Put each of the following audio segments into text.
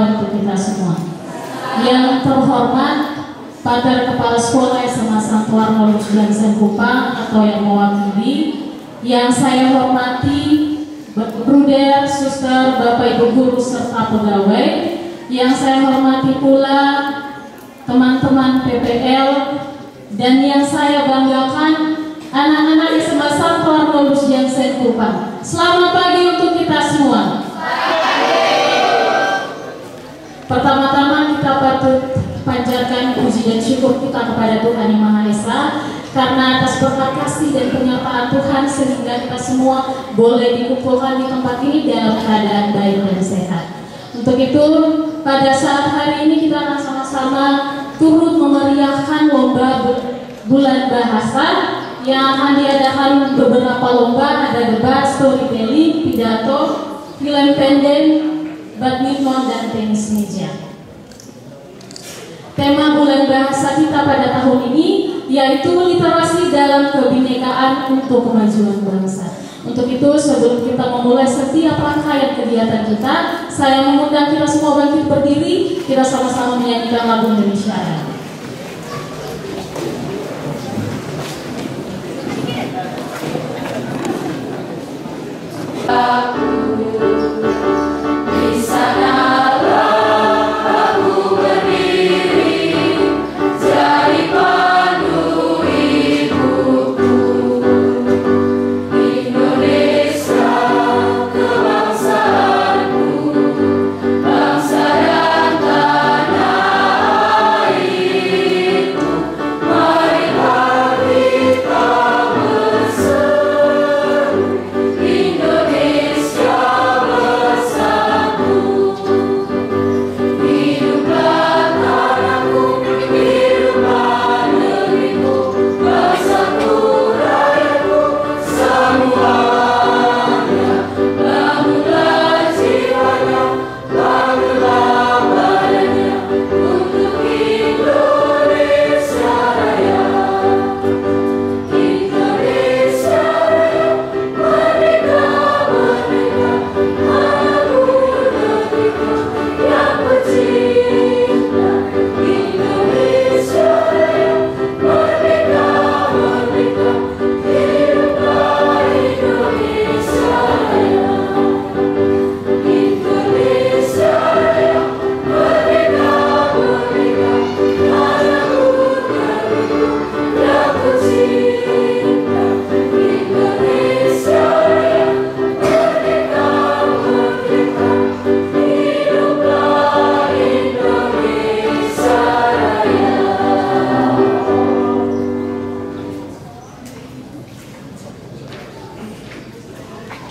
untuk kita semua. Yang terhormat Pater Kepala Sekolah SMA Santo Arnolus Jansen Kupang atau yang mewakili, yang saya hormati Bruder, Suster, Bapak Ibu Guru serta pegawai, yang saya hormati pula teman-teman PPL, dan yang saya banggakan anak-anak SMA Santo Arnolus Jansen Kupang. Selamat pagi untuk kita semua. Pertama-tama kita patut panjatkan puji dan syukur kita kepada Tuhan Yang Maha Esa karena atas berkat kasih dan penyertaan Tuhan sehingga kita semua boleh dikumpulkan di tempat ini dalam keadaan baik dan sehat. Untuk itu pada saat hari ini kita akan sama-sama turut memeriahkan lomba bulan bahasa yang akan diadakan beberapa lomba, ada debat, storytelling, pidato, film pendek, badminton, dan tenis meja. Tema bulan bahasa kita pada tahun ini yaitu literasi dalam kebinekaan untuk kemajuan bangsa. Untuk itu sebelum kita memulai setiap rangkaian kegiatan kita, saya mengundang kita semua bangkit berdiri, kita sama-sama menyanyikan lagu Indonesia Raya.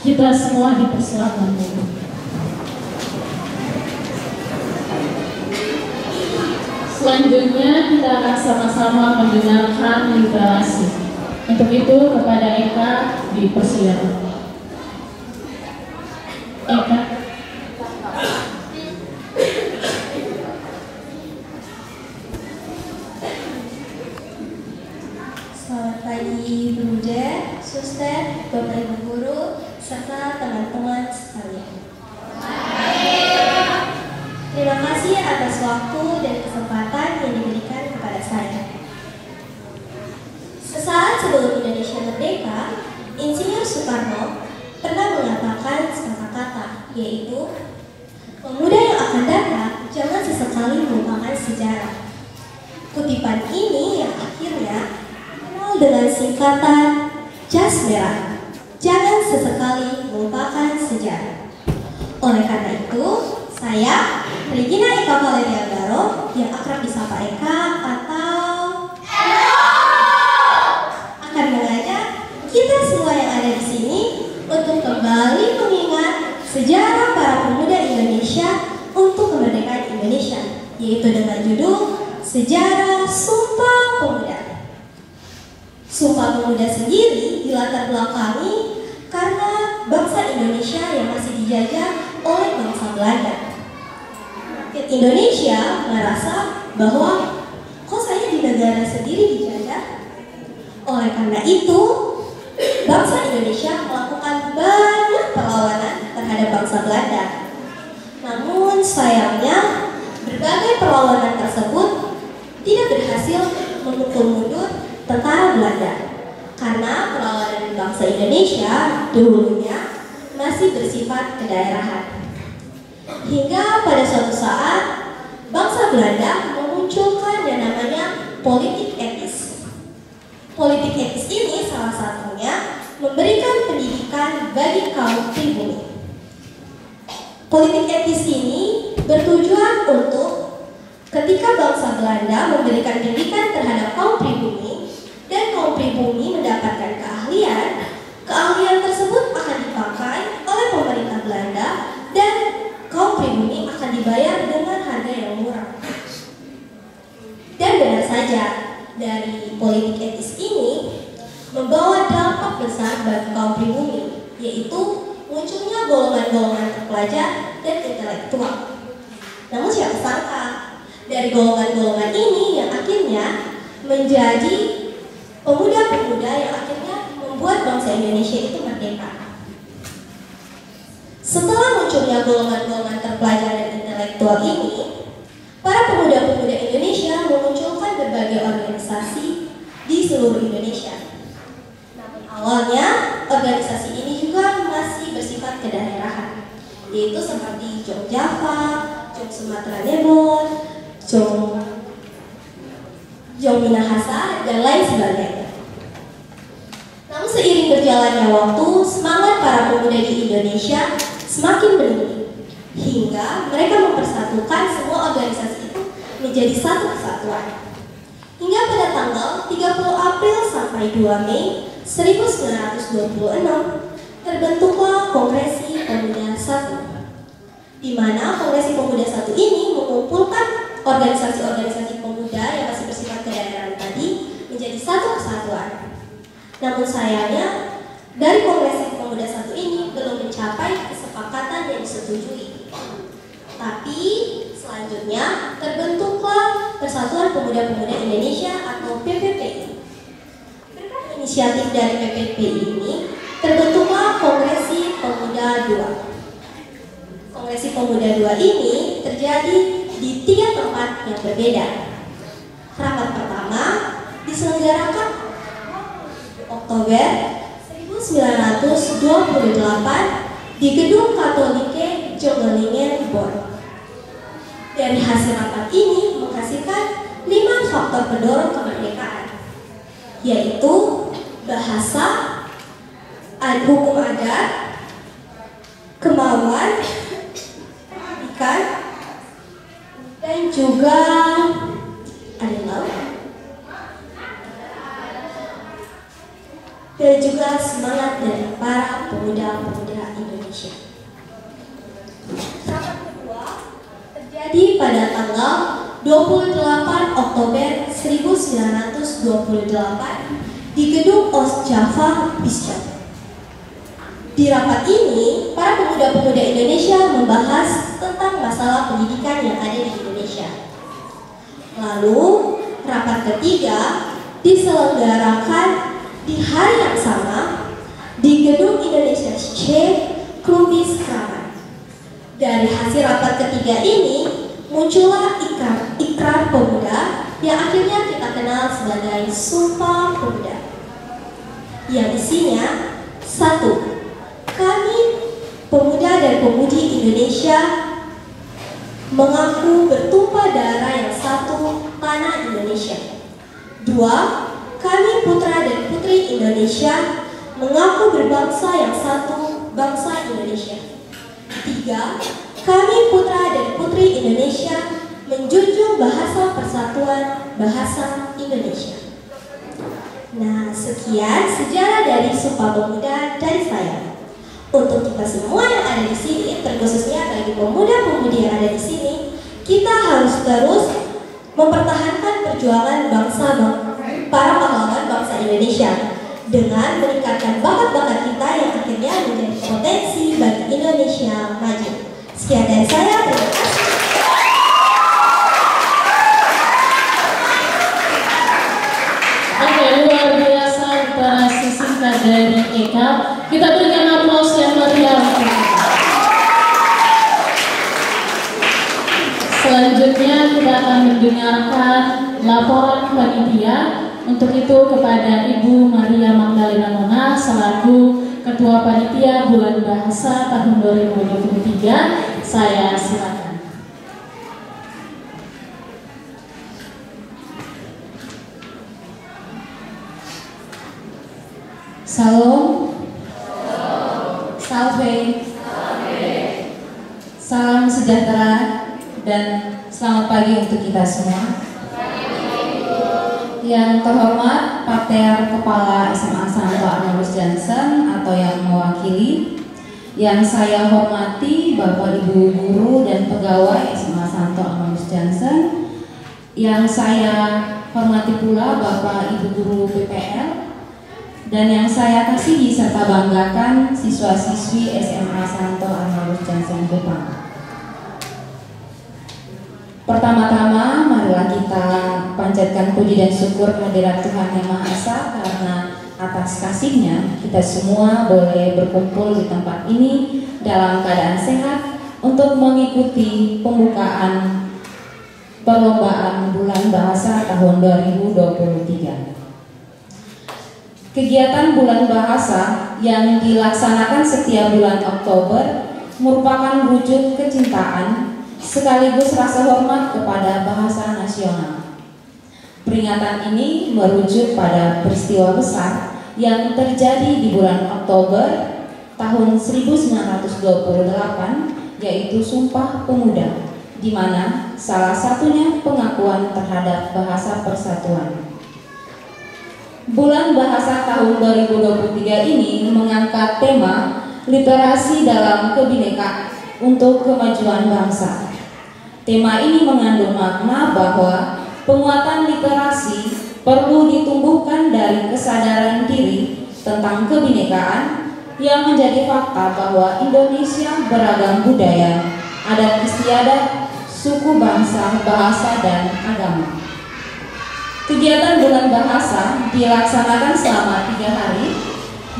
Kita semua dipersilakan dulu. Selanjutnya kita akan sama-sama mendengarkan literasi. Untuk itu kepada Eka dipersilakan. Eka. Selamat pagi Bruder, Suster, Bapak Ibu Guru, serta teman-teman sekalian. Terima kasih atas waktu dan kesempatan yang diberikan kepada saya. Sesaat sebelum Indonesia merdeka, Insinyur Soekarno pernah mengatakan kata-kata, yaitu pemuda yang akan datang jangan sesekali melupakan sejarah. Kutipan ini yang akhirnya dikenal dengan singkatan jas merah. Jangan sesekali melupakan sejarah. Oleh karena itu, saya, Regina Eka Valeria Garo, yang akrab disapa Eka atau akan mengajak kita semua yang ada di sini untuk kembali mengingat sejarah para pemuda Indonesia untuk kemerdekaan Indonesia, yaitu dengan judul Sejarah Sumpah Pemuda. Sumpah Pemuda sendiri dilatar belakangi karena bangsa Indonesia yang masih dijajah oleh bangsa Belanda. Rakyat Indonesia merasa bahwa kok saya di negara sendiri dijajah. Oleh karena itu, bangsa Indonesia melakukan banyak perlawanan terhadap bangsa Belanda. Namun sayangnya, berbagai perlawanan tersebut tidak berhasil memukul mundur tentara Belanda. Karena perlawanan bangsa Indonesia dulunya masih bersifat kedaerahan. Hingga pada suatu saat, bangsa Belanda memunculkan yang namanya politik etis. Politik etis ini salah satunya memberikan pendidikan bagi kaum pribumi. Politik etis ini bertujuan untuk ketika bangsa Belanda memberikan pendidikan terhadap kaum pribumi dan kaum pribumi mendapatkan keahlian tersebut akan dipakai oleh pemerintah Belanda dan kaum pribumi akan dibayar dengan harga yang murah. Dan benar saja, dari politik etis ini membawa dampak besar bagi kaum pribumi, yaitu munculnya golongan-golongan terpelajar dan intelektual. Namun siapa sangka, dari golongan-golongan ini yang akhirnya menjadi pemuda-pemuda yang akhirnya membuat bangsa Indonesia itu merdeka. Setelah munculnya golongan-golongan terpelajar dan intelektual ini, para pemuda-pemuda Indonesia memunculkan berbagai organisasi di seluruh Indonesia. Namun awalnya, organisasi ini juga masih bersifat kedaerahan, yaitu seperti Jong Java, Jong Sumatera Nebon, Jong Minahasa, dan lain sebagainya. Namun seiring berjalannya waktu, semangat para pemuda di Indonesia semakin meninggi, hingga mereka mempersatukan semua organisasi itu menjadi satu kesatuan. Hingga pada tanggal 30 April sampai 2 Mei 1926 terbentuklah Kongresi Pemuda I, di mana Kongresi Pemuda I ini mengumpulkan organisasi-organisasi pemuda yang masih bersifat kedaerahan tadi menjadi satu kesatuan. Namun sayangnya, dari Kongresi Pemuda I ini belum mencapai kesepakatan yang disetujui. Tapi selanjutnya terbentuklah Persatuan Pemuda-Pemuda Indonesia atau PPPI. Berkat inisiatif dari PPPI ini terbentuklah Kongresi Pemuda II. Kongresi Pemuda II ini terjadi di 3 tempat yang berbeda. Rapat pertama diselenggarakan Oktober 1928 di Gedung Katolike Jongelingen, Bonn. Dari hasil rapat ini menghasilkan 5 faktor pendorong kemerdekaan, yaitu bahasa, hukum adat, kemauan, pendidikan, dan juga semangat dari para pemuda-pemuda Indonesia. Rapat kedua terjadi pada tanggal 28 Oktober 1928 di Gedung Ostjava, Bishkek. Di rapat ini, para pemuda-pemuda Indonesia membahas tentang masalah pendidikan yang ada di Indonesia. Lalu, rapat ketiga diselenggarakan di hari yang sama di Gedung Indonesia Klubbis Kramat. Dari hasil rapat ketiga ini muncullah ikrar pemuda yang akhirnya kita kenal sebagai Sumpah Pemuda, yang isinya 1. Kami pemuda dan pemudi Indonesia mengaku bertumpah darah yang satu, tanah Indonesia. 2. Kami putra dan putri Indonesia mengaku berbangsa yang satu, bangsa Indonesia. 3. Kami putra dan putri Indonesia menjunjung bahasa persatuan, bahasa Indonesia. Nah, sekian sejarah dari Sumpah Pemuda dari saya. Untuk kita semua yang ada di sini, terkhususnya bagi pemuda-pemudi yang ada di sini, kita harus terus mempertahankan perjuangan para pahlawan bangsa Indonesia dengan meningkatkan bakat-bakat kita yang akhirnya menjadi potensi bagi Indonesia maju. Sekian dari saya, terima kasih. Oke, luar biasa literasi singkat dari Eka. Kita berikan aplaus yang meriah. Selanjutnya kita akan mendengarkan laporan panitia. Untuk itu kepada Ibu Maria Magdalena Mona selaku Ketua Panitia Bulan Bahasa tahun 2023, saya silakan. Salam, salve, salam sejahtera dan selamat pagi untuk kita semua. Yang terhormat Pater Kepala SMA Santo Arnoldus Jansen atau yang mewakili, yang saya hormati Bapak Ibu Guru dan Pegawai SMA Santo Arnoldus Jansen, yang saya hormati pula Bapak Ibu Guru PPL, dan yang saya kasihi serta banggakan siswa-siswi SMA Santo Arnoldus Jansen Kupang. Pertama-tama, marilah kita panjatkan puji dan syukur kehadirat Tuhan Yang Maha Esa, karena atas kasih-Nya kita semua boleh berkumpul di tempat ini dalam keadaan sehat untuk mengikuti pembukaan perlombaan Bulan Bahasa tahun 2023. Kegiatan Bulan Bahasa yang dilaksanakan setiap bulan Oktober merupakan wujud kecintaan sekaligus rasa hormat kepada bahasa nasional. Peringatan ini merujuk pada peristiwa besar yang terjadi di bulan Oktober tahun 1928, yaitu Sumpah Pemuda, di mana salah satunya pengakuan terhadap bahasa persatuan. Bulan Bahasa tahun 2023 ini mengangkat tema literasi dalam kebinekaan untuk kemajuan bangsa. Tema ini mengandung makna bahwa penguatan literasi perlu ditumbuhkan dari kesadaran diri tentang kebinekaan yang menjadi fakta bahwa Indonesia beragam budaya, adat istiadat, suku bangsa, bahasa, dan agama. Kegiatan Bulan Bahasa dilaksanakan selama 3 hari,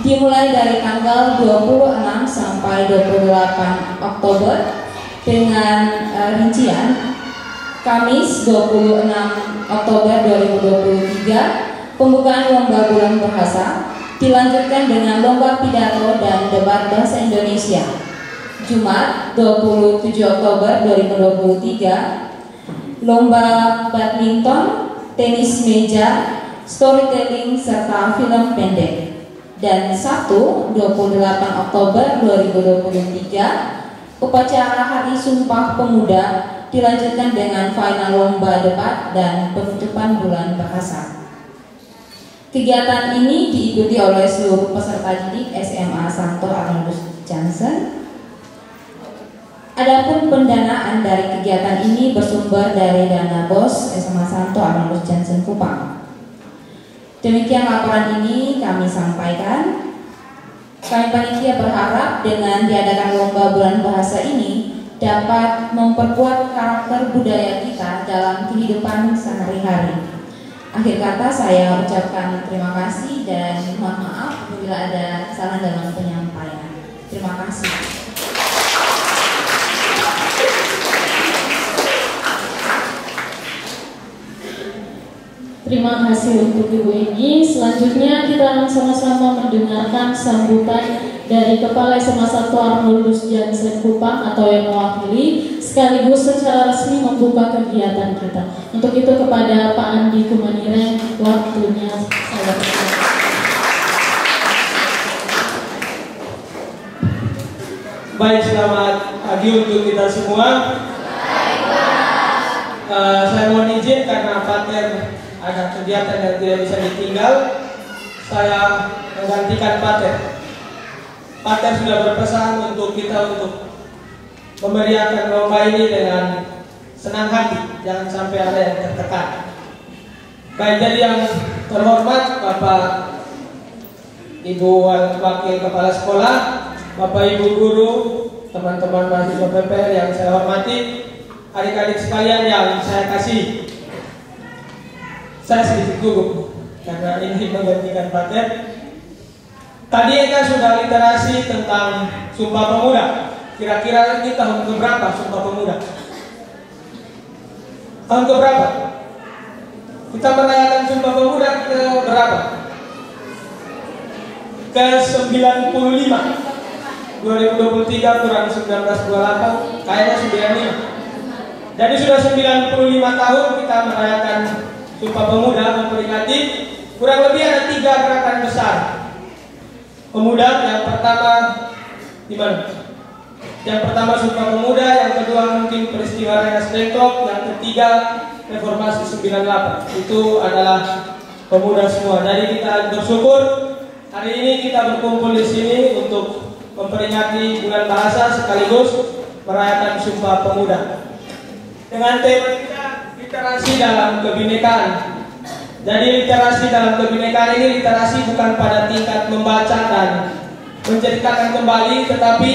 dimulai dari tanggal 26 sampai 28 Oktober dengan rincian Kamis 26 Oktober 2023 pembukaan lomba Bulan Bahasa, dilanjutkan dengan lomba pidato dan debat bahasa Indonesia. Jumat 27 Oktober 2023 lomba badminton, tenis meja, storytelling serta film pendek. Dan Sabtu 28 Oktober 2023 upacara Hari Sumpah Pemuda dilanjutkan dengan final lomba debat dan penutupan Bulan Bahasa. Kegiatan ini diikuti oleh seluruh peserta didik SMA Santo Arnoldus Jansen. Adapun pendanaan dari kegiatan ini bersumber dari dana BOS SMA Santo Arnoldus Jansen Kupang. Demikian laporan ini kami sampaikan. Kami panitia berharap dengan diadakan lomba Bulan Bahasa ini dapat memperkuat karakter budaya kita dalam kehidupan sehari-hari. Akhir kata saya ucapkan terima kasih dan mohon maaf apabila ada kesalahan dalam penyampaian. Terima kasih. Terima kasih untuk Ibu ini. Selanjutnya kita akan sama-sama mendengarkan sambutan dari Kepala SMA Santo Arnoldus Jansen Kupang atau yang mewakili, sekaligus secara resmi membuka kegiatan kita. Untuk itu kepada Pak Andi Kumanireng, waktunya saya persilakan. Baik, selamat pagi untuk kita semua. Saya mohon izin karena Pater ada kegiatan yang tidak bisa ditinggal, saya menggantikan Pater. Pater sudah berpesan untuk kita untuk memeriahkan lomba ini dengan senang hati, jangan sampai ada yang tertekan. Baik, jadi yang terhormat Bapak Ibu Wakil Kepala Sekolah, Bapak Ibu Guru, teman-teman mahasiswa PPL yang saya hormati, adik-adik sekalian yang saya kasih. Saya sedikit gugup karena ini menggantikan Pater. Tadi kita sudah literasi tentang Sumpah Pemuda. Kira-kira ini tahun keberapa Sumpah Pemuda? Tahun ke berapa? Kita merayakan Sumpah Pemuda ke berapa? Ke 95. 2023 kurang 1928, kayaknya 95. Jadi sudah 95 tahun kita merayakan Sumpah Pemuda, memperingati kurang lebih ada 3 gerakan besar pemuda. Yang pertama di mana? Yang pertama Sumpah Pemuda, yang kedua mungkin peristiwa Rengas Dengklok, yang ketiga Reformasi 98. Itu adalah pemuda semua. Jadi kita bersyukur hari ini kita berkumpul di sini untuk memperingati bulan bahasa sekaligus merayakan Sumpah Pemuda. Dengan tema kita literasi dalam kebinekaan. Jadi literasi dalam kebinekaan ini literasi bukan pada tingkat membaca dan menceritakan kembali, tetapi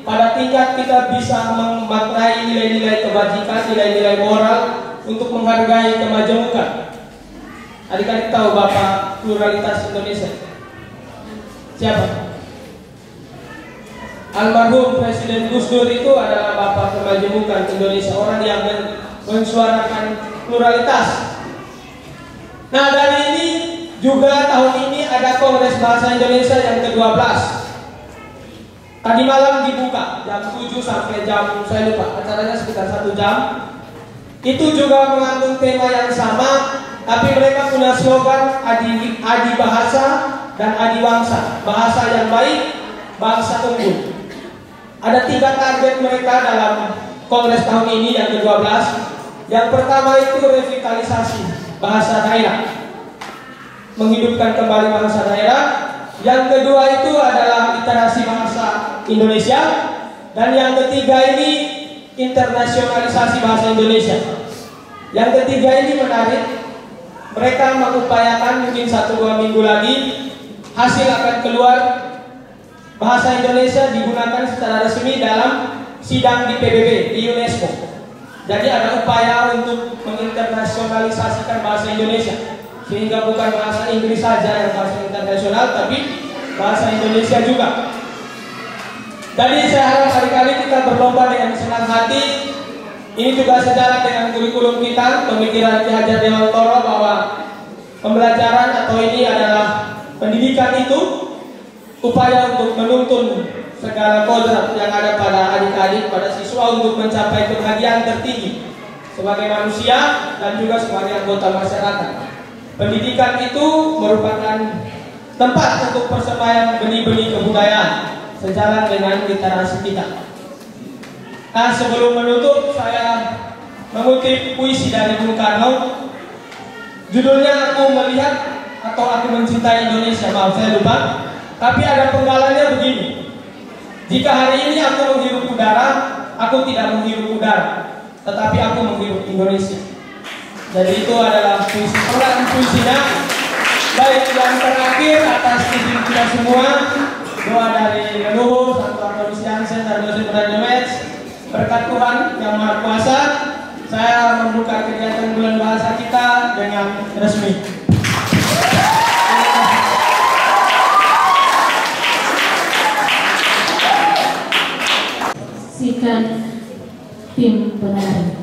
pada tingkat kita bisa memaknai nilai-nilai kebajikan, nilai-nilai moral untuk menghargai kemajemukan. Adik-adik tahu Bapak Pluralitas Indonesia? Siapa? Almarhum Presiden Gus Dur itu adalah Bapak Kemajemukan Indonesia, orang yang mensuarakan pluralitas. Nah, dari ini juga tahun ini ada Kongres Bahasa Indonesia yang ke-12. Tadi malam dibuka jam 7 sampai jam, saya lupa, acaranya sekitar 1 jam. Itu juga mengandung tema yang sama, tapi mereka punya slogan adi bahasa dan adi bangsa. Bahasa yang baik, bangsa unggul. Ada 3 target mereka dalam Kongres tahun ini yang ke-12. Yang pertama itu revitalisasi bahasa daerah, menghidupkan kembali bahasa daerah. Yang kedua itu adalah literasi bahasa Indonesia. Dan yang ketiga ini internasionalisasi bahasa Indonesia. Yang ketiga ini menarik. Mereka mengupayakan mungkin 1-2 minggu lagi hasil akan keluar, bahasa Indonesia digunakan secara resmi dalam sidang di PBB, di UNESCO. Jadi ada upaya untuk menginternasionalisasikan bahasa Indonesia, sehingga bukan bahasa Inggris saja yang bahasa internasional, tapi bahasa Indonesia juga. Jadi saya harap hari-kali kita berlomba dengan senang hati. Ini juga sejalan dengan kurikulum kita, pemikiran Ki Hajar Dewantoro bahwa pembelajaran atau ini adalah pendidikan itu upaya untuk menuntun segala kodrat yang ada pada adik-adik, pada siswa untuk mencapai kebahagiaan tertinggi sebagai manusia dan juga sebagai anggota masyarakat. Pendidikan itu merupakan tempat untuk persembahyan benih-benih kebudayaan sejalan dengan literasi kita. Nah, sebelum menutup saya mengutip puisi dari Bung Karno. Judulnya Aku Melihat atau Aku Mencintai Indonesia. Maaf saya lupa. Tapi ada penggalannya begini. Jika hari ini aku menghirup udara, aku tidak menghirup udara, tetapi aku menghirup Indonesia. Jadi itu adalah puisi pelan puisinya. Baik, yang terakhir atas izin kita semua, doa dari leluhur Santo Antonius Jansen dan Dosen Brajames. Berkat Tuhan Yang Maha Kuasa, saya membuka kegiatan bulan bahasa kita dengan resmi. Sikan tim penari.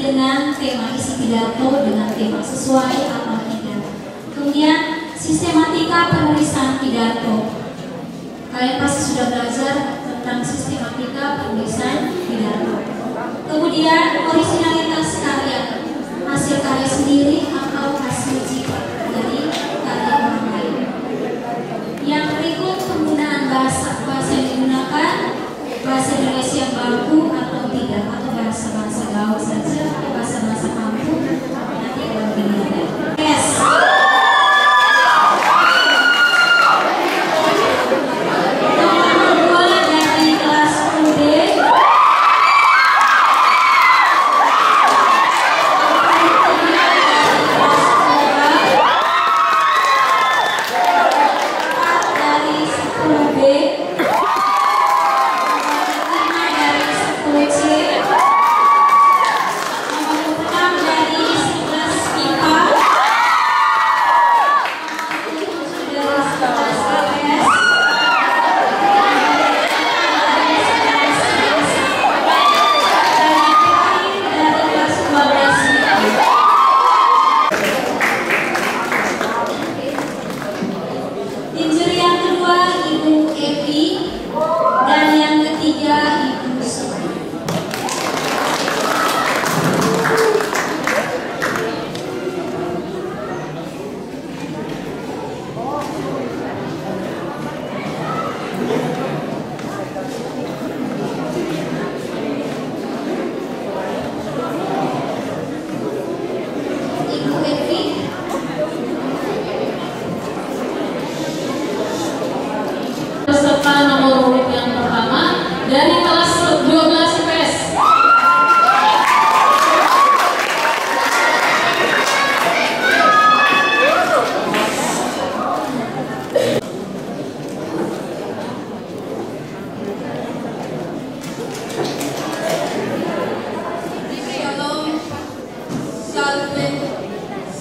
dengan tema isi pidato dengan tema sesuai atau tidak. Kemudian sistematika penulisan pidato. Kalian pasti sudah belajar tentang sistematika penulisan pidato. Kemudian originalitas karya, hasil karya sendiri atau hasil cipta dari karya orang lain. Yang berikut penggunaan bahasa yang digunakan, bahasa Indonesia yang baku atau tidak, atau bahasa gaul saja atau bahasa kampung. Nanti kalau begini. Yes.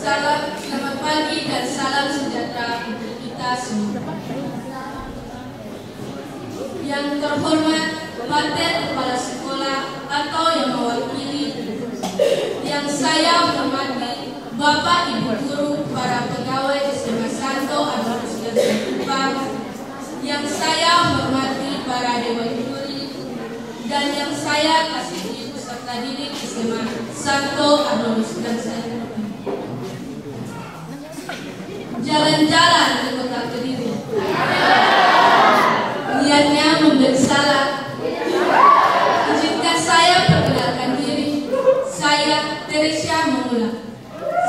Selamat pagi dan salam sejahtera untuk kita semua. Yang terhormat Pater Kepala Sekolah atau yang mewakili, yang saya hormati Bapak Ibu Guru, para pegawai SMA Santo Adolfus Johnson Kupang, yang saya hormati para dewan juri, dan yang saya kasihi peserta didik SMA Santo Adolfus Johnson. Jalan-jalan ke kota Kediri, niatnya memberi salah. Izinkan saya perkenalkan diri. Saya Teresia Memula.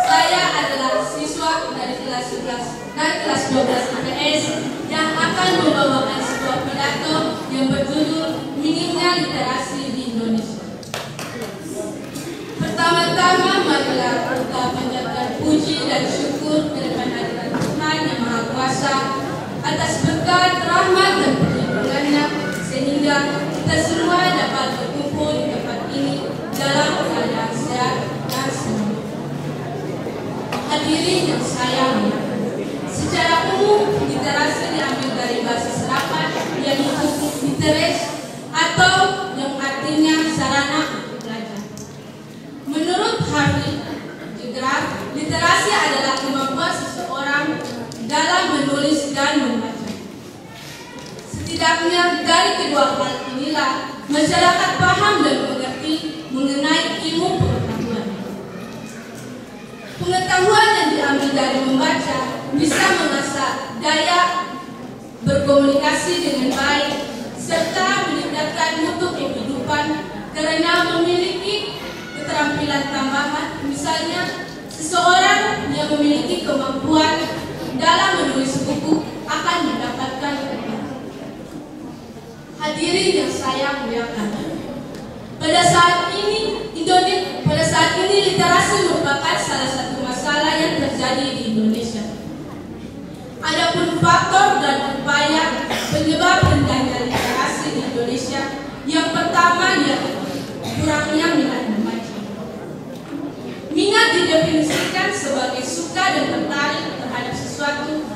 Saya adalah siswa dari kelas 11 dan kelas 12 IPS yang akan membawakan sebuah pidato yang berjudul Minimnya Literasi di Indonesia. Pertama-tama marilah kita panjatkan puji dan syukur kepada Tuhan Yang Maha Kuasa atas berkat, rahmat dan perlindungannya, sehingga kita semua dapat berkumpul di tempat ini dalam keadaan sehat dan selamat. Hadirin yang saya muliakan, secara umum literasi diambil dari bahasa Serapan yang disebut literes atau yang artinya sarana untuk belajar. Menurut Harvey Jegraf, literasi adalah kemampuan seseorang dalam menulis dan membaca. Setidaknya dari kedua hal inilah masyarakat paham dan mengerti mengenai ilmu pengetahuan. Pengetahuan yang diambil dari membaca bisa mengasah daya berkomunikasi dengan baik serta meningkatkan mutu kehidupan karena memiliki keterampilan tambahan. Misalnya, seseorang yang memiliki kemampuan dalam menulis buku akan mendapatkan upah. Hadirin yang saya muliakan, pada saat ini literasi merupakan salah satu masalah yang terjadi di Indonesia. Adapun faktor dan upaya penyebab rendahnya literasi di Indonesia, yang pertama yaitu kurangnya minat membaca. Minat didefinisikan sebagai suka dan tertarik terhadap sesuatu,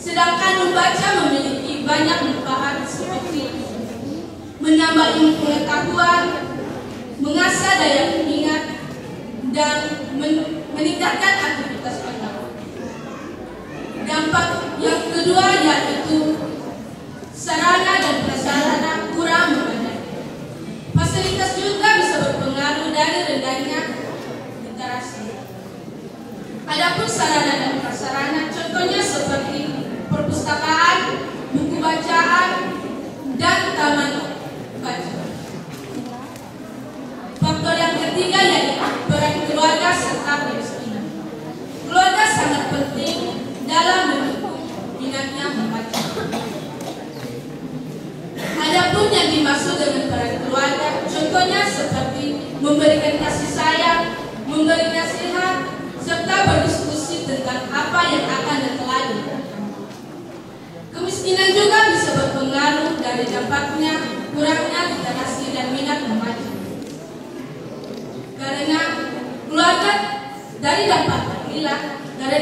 sedangkan membaca memiliki banyak manfaat seperti menambah ilmu pengetahuan, mengasah daya ingat, dan meningkatkan aktivitas otak. Dampak yang kedua yaitu sarana dan prasarana kurang memadai. Fasilitas juga bisa berpengaruh dari rendahnya literasi. Adapun sarana dan prasarana contohnya seperti perpustakaan, buku bacaan, dan taman baca. Faktor yang ketiga yaitu peran keluarga serta kemiskinan. Keluarga sangat penting dalam mendukung minatnya membaca. Adapun yang dimaksud dengan peran keluarga, contohnya seperti memberikan kasih sayang, memberi nasihat, serta berdiskusi tentang apa yang akan dan telah dilakukan. Kemiskinan juga bisa berpengaruh dari dampaknya kurangnya literasi dan minat membaca. Karena keluarga dari dampak inilah dari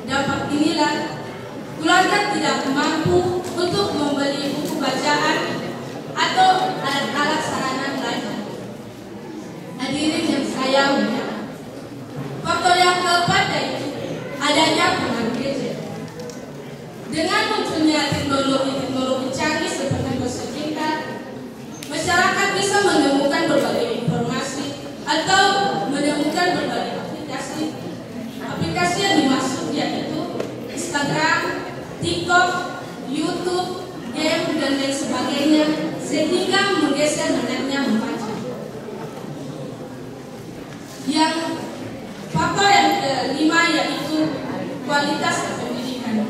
dampak inilah keluarga tidak mampu untuk membeli buku bacaan atau alat-alat sarana belajar. Hadirin yang saya muliakan, faktor yang keempat yaitu adanya pengaruh gadget. Dengan munculnya teknologi canggih seperti bus pintar, masyarakat bisa menemukan berbagai informasi atau menemukan berbagai aplikasi. Aplikasi yang dimaksud yaitu Instagram, TikTok, YouTube, game, dan lain sebagainya, sehingga menggeser minatnya membaca. Yang faktor yang kelima yaitu kualitas pendidikan.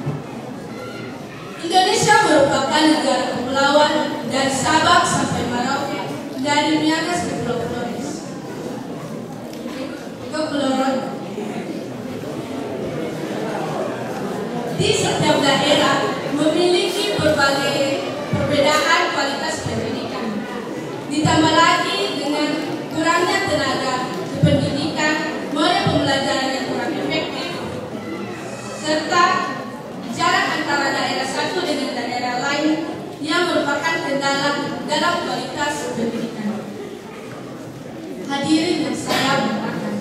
Indonesia merupakan negara kepulauan dari Sabang sampai Merauke, dari Miangas ke Pulau Flores. Di setiap daerah memiliki berbagai perbedaan kualitas pendidikan. Ditambah lagi dengan kurangnya tenaga pendidikan, model pembelajaran yang kurang efektif, serta jarak antara daerah satu dengan daerah lain yang merupakan kendala dalam kualitas pendidikan. Hadirin yang saya muliakan,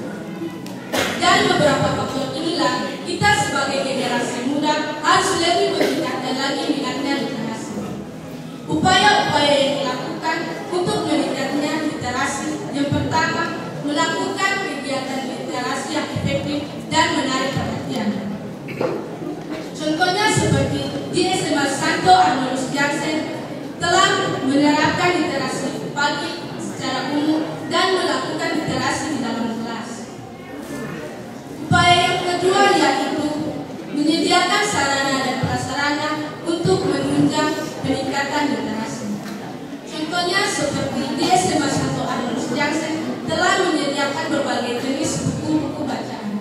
dari beberapa faktor inilah kita sebagai generasi muda harus lebih meningkatkan lagi minatnya literasi. Upaya-upaya yang dilakukan untuk meningkatnya literasi, yang pertama melakukan kegiatan literasi yang efektif dan menarik perhatian. Contohnya seperti di SMA Santo Arnoldus Jansen telah menerapkan literasi pagi secara umum dan melakukan literasi di dalam kelas. Upaya yang kedua yaitu menyediakan sarana dan prasarana untuk menunjang peningkatan literasi. Contohnya seperti di SMA Santo Arnoldus Jansen telah menyediakan berbagai jenis buku-buku bacaan.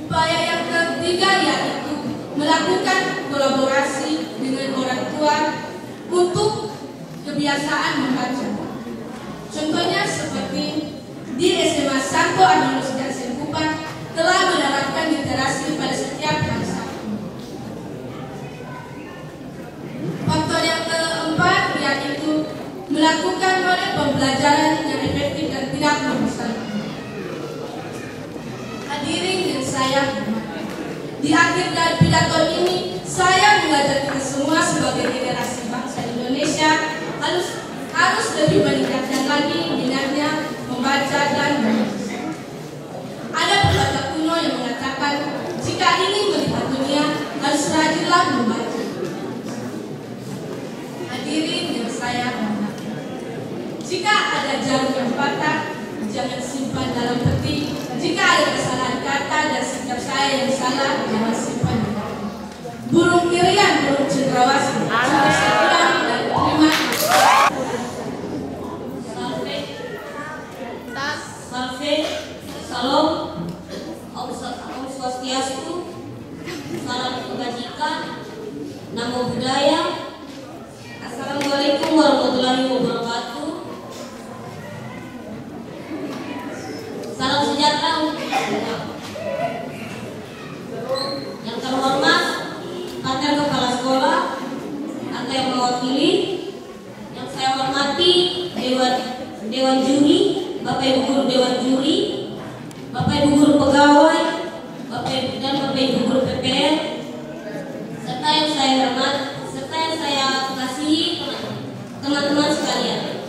Upaya yang ketiga yaitu melakukan kolaborasi dengan orang tua untuk kebiasaan membaca. Contohnya seperti di SMA Santo Arnoldus Jansen Kupang telah menerapkan literasi pada setiap hari Sabtu. Faktor yang keempat yaitu melakukan model pembelajaran yang efektif dan tidak membosankan. Hadirin yang saya hormati, di akhir dari pidato ini saya mengajak kita semua sebagai generasi bangsa Indonesia harus lebih meningkatkan lagi minatnya membaca dan menulis. Ada pepatah kuno yang mengatakan jika ingin melihat dunia harus rajinlah membaca. Hadirin yang saya hormati, jika ada jarum yang patah jangan simpan dalam peti. Jika ada kesalahan kata dan sikap saya yang salah jangan simpan di hati. Burung kirian, burung cendrawasih. Sampai sekian dan terima kasih. Salve, salam, Om Swastiastu, salam kebajikan, namo buddhaya, assalamualaikum warahmatullahi wabarakatuh. Salam sejahtera untuk kita. Yang terhormat Pater Kepala Sekolah, Anda yang mewakili, yang saya hormati Dewan Juri, Bapak Ibu Guru Dewan Juri, Bapak Ibu Guru Pegawai, Bapak Ibu Guru PPR, serta yang saya kasihi teman-teman sekalian.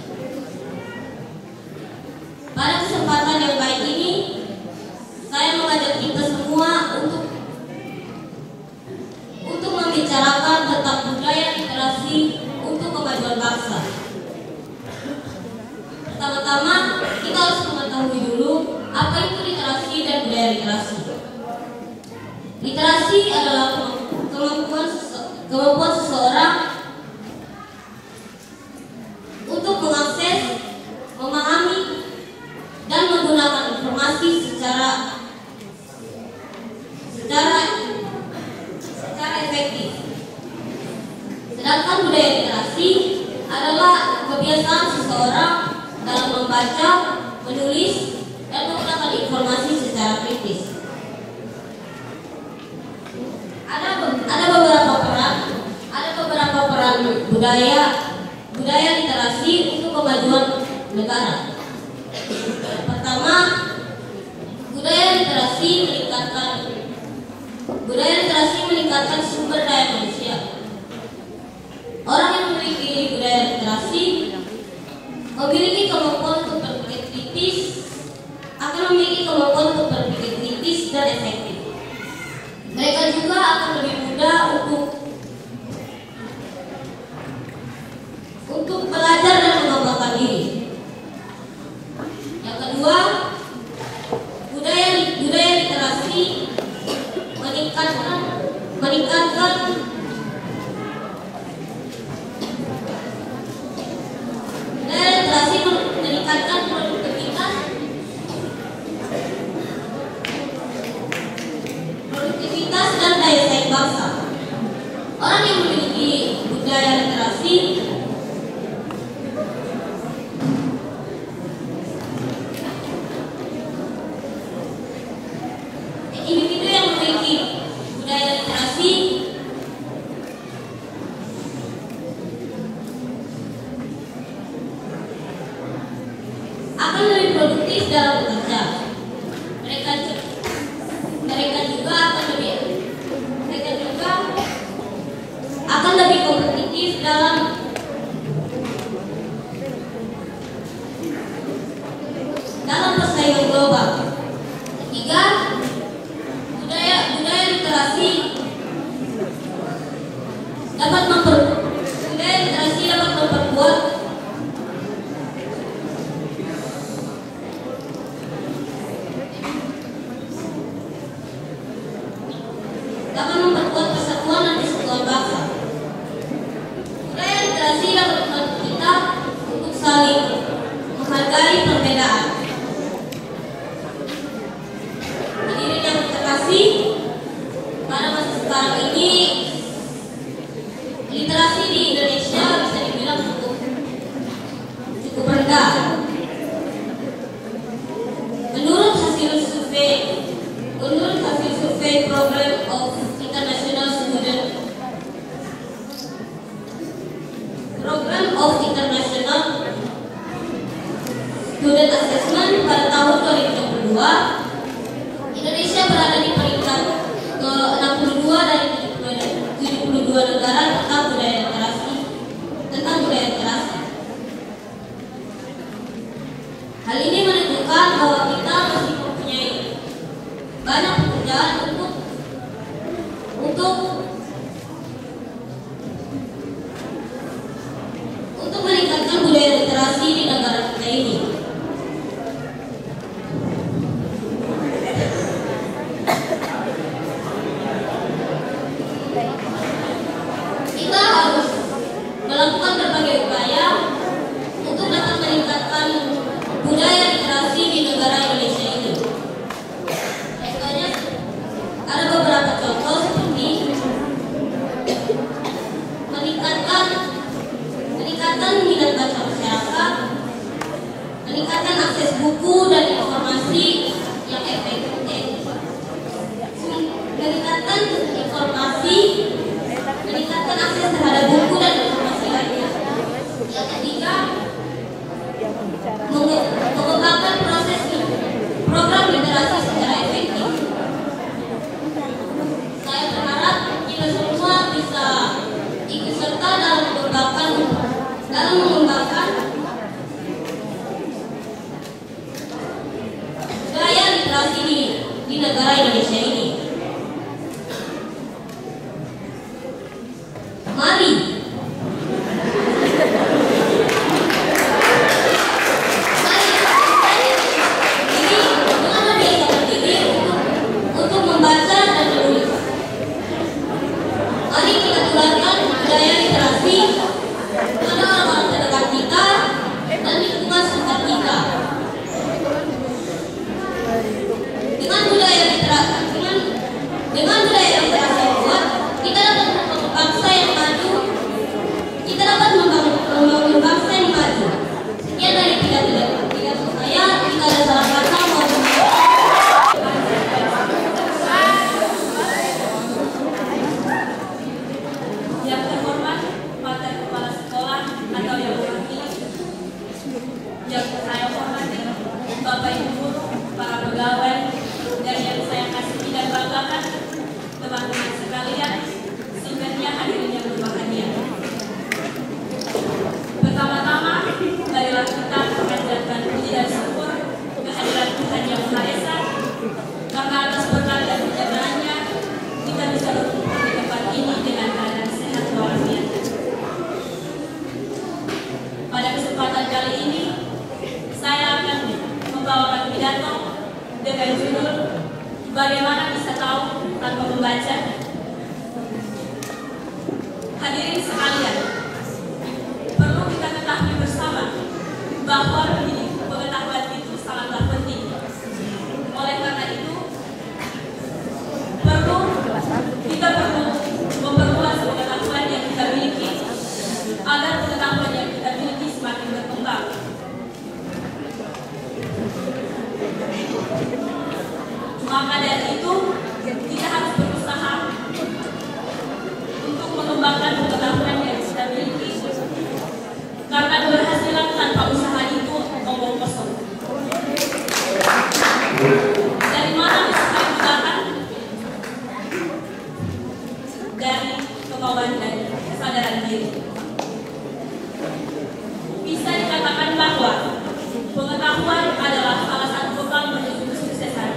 Pada kesempatan yang baik ini, saya mengajak kita semua untuk membicarakan tentang budaya literasi untuk kemajuan bangsa. Pertama-tama, kita harus mengetahui dulu apa itu literasi dan budaya literasi. Literasi adalah kemampuan seseorang untuk mengakses, memahami, dan menggunakan informasi secara efektif. Sedangkan budaya literasi adalah kebiasaan seseorang dalam membaca, menulis, dan menggunakan informasi secara kritis. Ada beberapa peran budaya literasi untuk kemajuan negara. Pertama, budaya literasi meningkatkan sumber daya manusia. Orang yang memiliki budaya literasi memiliki kemampuan untuk berpikir kritis, dan efektif. Mereka juga akan lebih mudah untuk belajar dan mengembangkan diri. Yang kedua, budaya literasi meningkatkan produktivitas dan daya saing bangsa. Orang yang memiliki budaya literasi individu yang memiliki budaya literasi akan lebih produktif dalam bekerja. Mereka juga akan lebih kompetitif dalam persaingan global. Ketiga, budaya literasi dapat memperkuat persatuan dan kesatuan bangsa. Budaya literasi dapat membantu kita untuk saling menghargai perbedaan. Hadirin yang terkasih, pada masa sekarang ini literasi di Indonesia bisa dibilang cukup rendah. Menurut hasil survei Program of International Student Assessment pada tahun 2022, Indonesia berada di peringkat ke-62 dari 72 negara tentang budaya literasi. Hal ini menunjukkan bahwa kita masih mempunyai banyak pekerjaan untuk meningkatkan budaya literasi di negara kita ini. Kita harus melakukan berbagai upaya untuk dapat meningkatkan budaya literasi di negara Indonesia. negara Indonesia ini. Mari untuk membaca dan menulis. Mari kita tularkan budaya literasi pada orang-orang terdekat kita dan lingkungan sekitar kita. Dengan budaya literasi kuat, kita dapat membangun bangsa yang maju. Kita dapat membangun bangsa yang maju. Sekian dari pidato saya. Jika ada salah kata mohon maaf. Yang terhormat Pater Kepala Sekolah atau yang mewakili, yang saya hormati Bapak Ibu Guru, para pegawai, dan yang saya kasihi dan banggakan teman-teman sekalian, singkatnya hadirin yang berbahagia. Pertama-tama, marilah kita mengajarkan puji dan syukur kehadiran Tuhan Yang Maha Esa, karena atas berkat dan perjalanannya kita bisa berkumpul di tempat ini dengan keadaan sehat walafiat. Pada kesempatan kali ini, saya akan membawakan pidato dengan judul Bagaimana Bisa Tahu Tanpa Membaca. Hadirin sekalian, perlu kita ketahui bersama bahwa pengetahuan itu sangatlah penting. Oleh karena itu, kita perlu memperluas pengetahuan yang kita miliki agar pengetahuan yang kita miliki semakin berkembang. Maka dari itu, kita harus berusaha untuk mengembangkan pengetahuan yang kita miliki, karena keberhasilan tanpa usaha itu omong kosong. Dari mana usaha digunakan? Dari kemauan dan kesadaran diri. Bisa dikatakan bahwa pengetahuan adalah salah satu bekal menuju kesuksesan.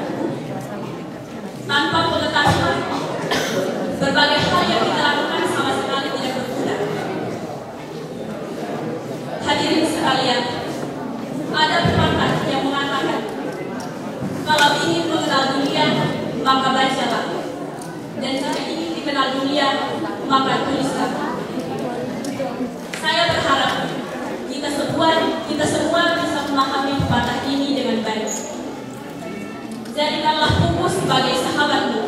Tanpa pengetahuan, berbagai hal yang kita lakukan sama sekali tidak berguna. Hadirin sekalian, ada pepatah yang mengatakan, kalau ingin mengenal dunia, maka bacalah. Dan jika ingin dikenal dunia, maka tulislah. Saya berharap kita semua bisa memahami pepatah ini dengan baik. Jadikanlah buku sebagai sahabatmu.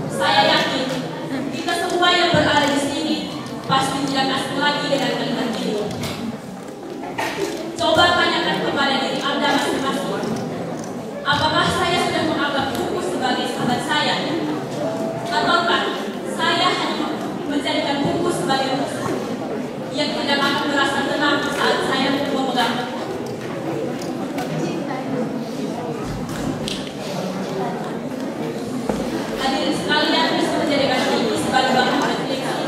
Saya yakin kita semua yang berada di sini pasti tidak asing lagi dengan kalimat ini. Coba tanyakan kepada diri Anda masing-masing, apakah saya sudah menganggap buku sebagai sahabat saya, ataukah saya hanya menjadikan buku sebagai musuh yang tidak akan merasa tenang saat saya memegang buku. Hadirin sekalian, bisa menjadikan ini sebagai bahan refleksi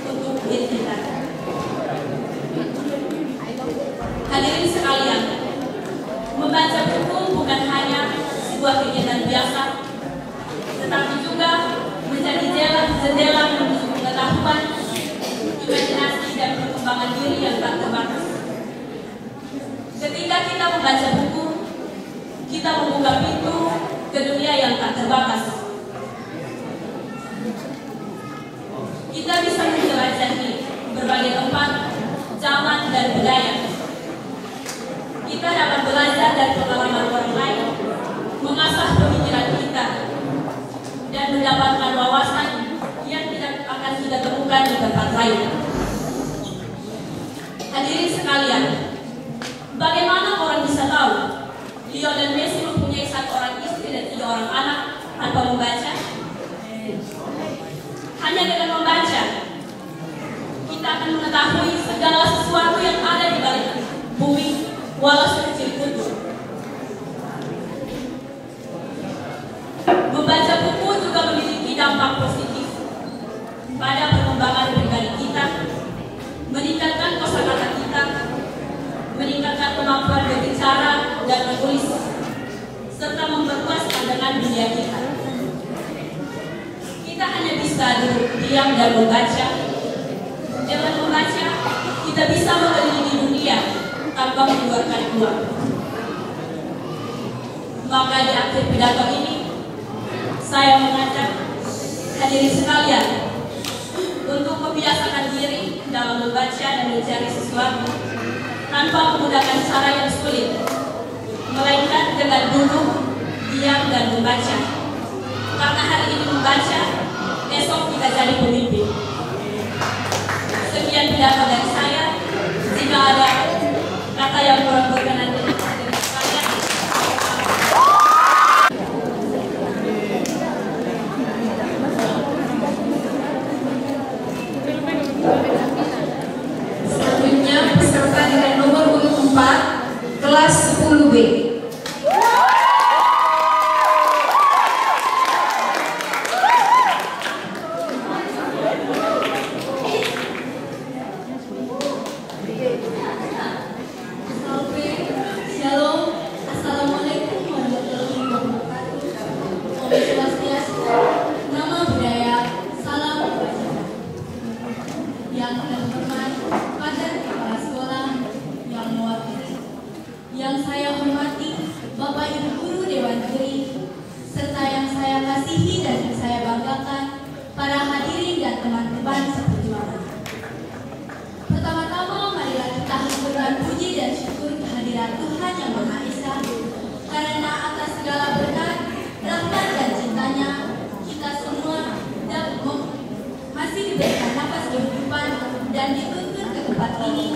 untuk diri kita. Hadirin sekalian, membaca buku bukan hanya sebuah kegiatan biasa, tetapi juga menjadi jendela menuju pengetahuan, imajinasi, dan perkembangan diri yang tak terbatas. Ketika kita membaca buku, kita membuka pintu ke dunia yang tak terbatas. Kita bisa menjelajahi berbagai tempat, zaman, dan budaya. Kita dapat belajar dari pengalaman orang lain, mengasah pemikiran kita, dan mendapatkan wawasan yang tidak akan kita temukan di tempat lain. Hadirin sekalian, bagaimana orang bisa tahu Lionel Messi mempunyai 1 orang istri dan 3 orang anak tanpa membaca? Hanya dengan membaca, kita akan mengetahui segala sesuatu yang ada di balik bumi, walau sekecil pun. Membaca buku juga memiliki dampak positif pada perkembangan pribadi kita, meningkatkan kosakata kita, meningkatkan kemampuan berbicara dan menulis, dengan dunia kita. Kita hanya bisa duduk diam dan membaca. Dengan membaca, kita bisa mengelilingi dunia tanpa mengeluarkan uang. Maka di akhir pidato ini, saya mengajak hadirin sekalian untuk membiasakan diri dalam membaca dan mencari sesuatu tanpa menggunakan cara yang sulit, melainkan dengan duduk, diam, dan membaca. Karena hari ini membaca, esok kita jadi pemimpin. Sekian pidato dari saya. Jika ada kata yang kurang berkenan dari sekalian, selanjutnya peserta dengan nomor urut 4 kelas 10B. Shalom, Assalamualaikum warahmatullahi wabarakatuh. Om Swastiastu, nama budaya, salam kebajikan. Yang terhormat pada kepala sekolah yang mewakili, yang saya hormati Bapak Ibu Guru Dewan Juri, serta yang saya kasihi dan yang saya banggakan para hadirin dan teman-teman seperjuangan. Pertama-tama marilah kita haturkan puji dan syukur kehadiran Tuhan Yang Maha Esa, karena atas segala berkat, rahmat dan cintanya kita semua masih diberikan nafas kehidupan dan dituntun ke tempat ini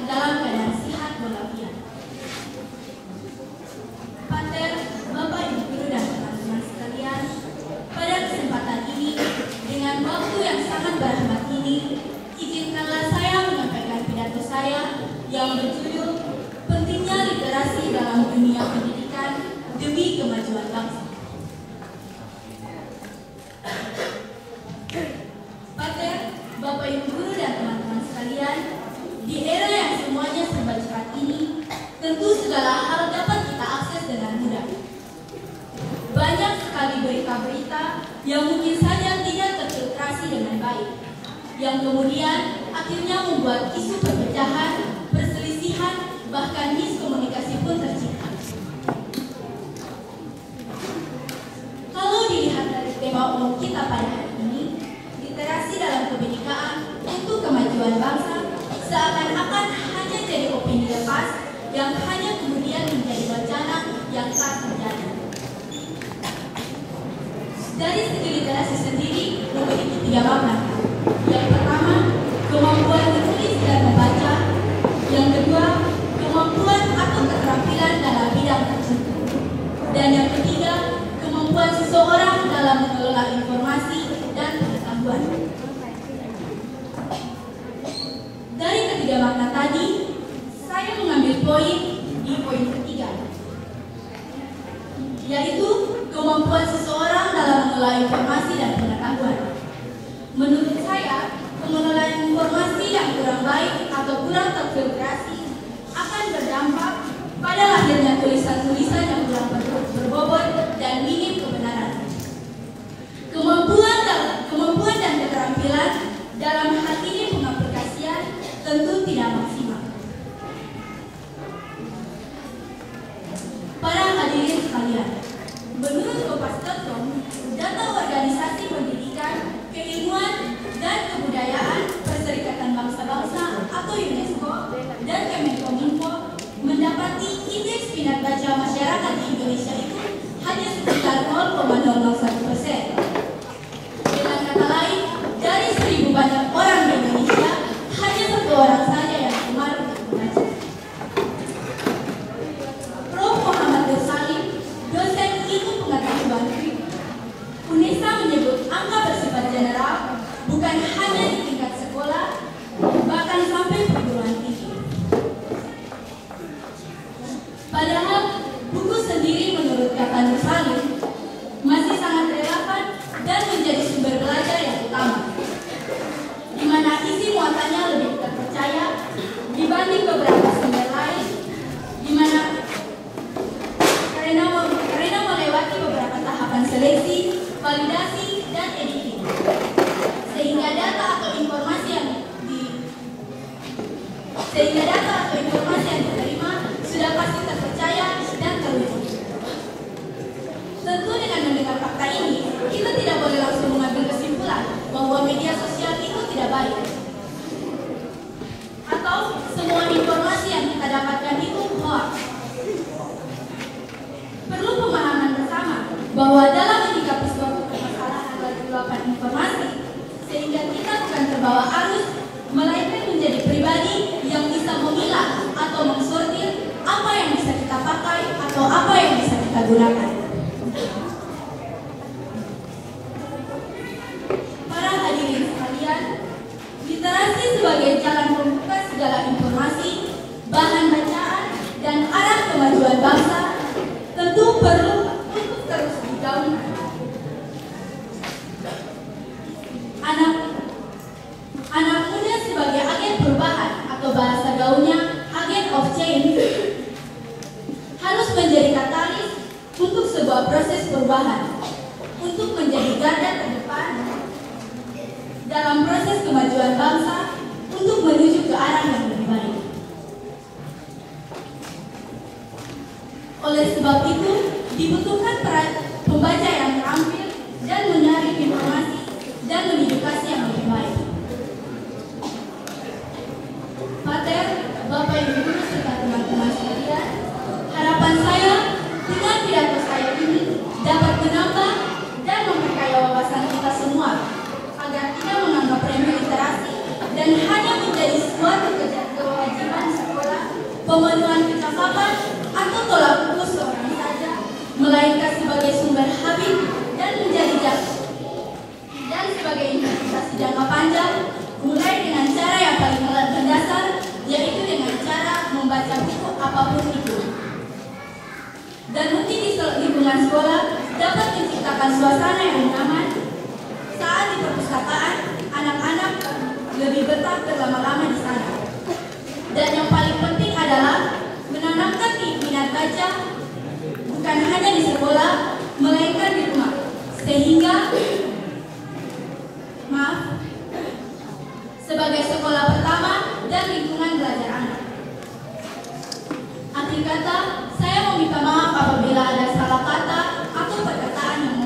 dalam keadaan sehat walafiat. Pater, Bapak Ibu Guru dan teman-teman sekalian, pada kesempatan ini dengan waktu yang sangat berahmat ini, izinkanlah saya menyampaikan pidato saya yang berjudul Pentingnya Literasi dalam Dunia Pendidikan Demi Kemajuan Bangsa. Pater, Bapak Ibu Guru dan teman-teman sekalian, di era yang semuanya serba cepat ini, tentu segala hal dapat kita akses dengan mudah. Banyak sekali berita-berita yang mungkin saja tidak terfiltrasi dengan baik, yang kemudian akhirnya membuat isu perpecahan, perselisihan, bahkan miskomunikasi pun tercipta. Kalau dilihat dari tema umum kita pada hari ini, literasi dalam kebinekaan untuk kemajuan bangsa seakan-akan hanya jadi opini lepas yang hanya kemudian menjadi wacana yang tak terjadi. Dari segi literasi sendiri memiliki 3 makna. Yang pertama, kemampuan menulis dan membaca. Yang kedua, kemampuan atau keterampilan dalam bidang tertentu. Dan yang ketiga, kemampuan seseorang dalam mengelola informasi dan pengetahuan. Dari ketiga makna tadi, saya mengambil poin di poin ketiga, yaitu kemampuan seseorang dalam mengelola informasi dan pengetahuan. Menurut saya, pengelolaan informasi yang kurang baik atau kurang terfiltrasi akan berdampak pada lahirnya tulisan-tulisan yang kurang berbobot dan minim kebenaran. Kemampuan dan keterampilan dalam hal ini pengaplikasian tentu tidak maksimal. Para hadirin sekalian, menurut Kompas.com, data organisasi pendidikan, keilmuan, dan kebudayaan Perserikatan Bangsa-Bangsa atau UNESCO dan Kemenkominfo mendapati indeks minat baca masyarakat di Indonesia itu hanya sekitar 0,001%. Dengan kata lain, dari 1000 banyak orang di Indonesia, hanya 1 orang saja yang gemar untuk membaca. Prof. Muhammad Nur Salim, dosen ilmu pengetahuan UNESA, menyebut angka bersifat general bukan hanya di tingkat sekolah, bahkan sampai perguruan tinggi. Padahal buku sendiri menurut kata Nur Salim masih sangat relevan dan menjadi sumber belajar yang utama, di mana isi muatannya lebih terpercaya dibanding beberapa sehingga data atau informasi yang diterima sudah pasti terpercaya dan terukur. Tentu dengan mendengar fakta ini, kita tidak boleh langsung mengambil kesimpulan bahwa media sosial itu tidak baik, atau semua informasi yang kita dapatkan itu hoax. Perlu pemahaman bersama bahwa dalam menyikapi suatu permasalahan adalah luapan informasi, sehingga kita bukan terbawa arus, melainkan menjadi pribadi yang bisa memilah atau mensortir apa yang bisa kita pakai atau apa yang bisa kita gunakan. Para hadirin sekalian, literasi sebagai jalan membuka segala informasi, bahan bacaan, dan arah kemajuan bangsa tentu perlu untuk terus digaungkan. Anak muda sebagai agen perubahan atau bahasa gaulnya agen of change harus menjadi katalis untuk sebuah proses perubahan, untuk menjadi garda terdepan dalam proses kemajuan bangsa untuk menuju ke arah yang lebih baik. Oleh sebab itu, dibutuhkan pembaca yang terampil dan menarik informasi dan mengedukasi yang lebih baik. Pater, Bapak Ibu Guru serta teman-teman sekalian, harapan saya dengan pidato saya ini dapat menambah dan memperkaya wawasan kita semua agar tidak menganggap remeh literasi dan hanya menjadi suatu kewajiban sekolah, pemenuhan kecakapan atau tolak ukur seorang saja, melainkan sebagai sumber habit dan menjadi dan sebagai investasi jangka panjang, mulai dengan cara yang paling mendasar, yaitu dengan cara membaca buku apapun itu. Dan mungkin di lingkungan sekolah dapat menciptakan suasana yang nyaman. Saat di perpustakaan, anak-anak lebih betah berlama-lama di sana. Dan yang paling penting adalah menanamkan minat baca bukan hanya di sekolah, melainkan di rumah, sehingga sebagai sekolah pertama dan lingkungan belajar anak. Akhir kata, saya meminta maaf apabila ada salah kata atau perkataan yang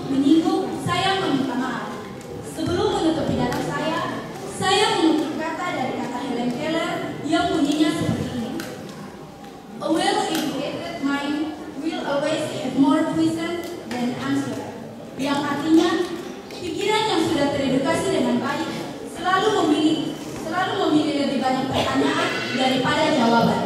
menyinggung, saya meminta maaf. Sebelum menutup pidato saya mengutip kata dari kata Helen Keller yang bunyinya seperti ini. A well-educated mind will always have more questions than answers. Yang artinya, pikiran yang sudah teredukasi dengan baik selalu memilih lebih banyak pertanyaan daripada jawaban.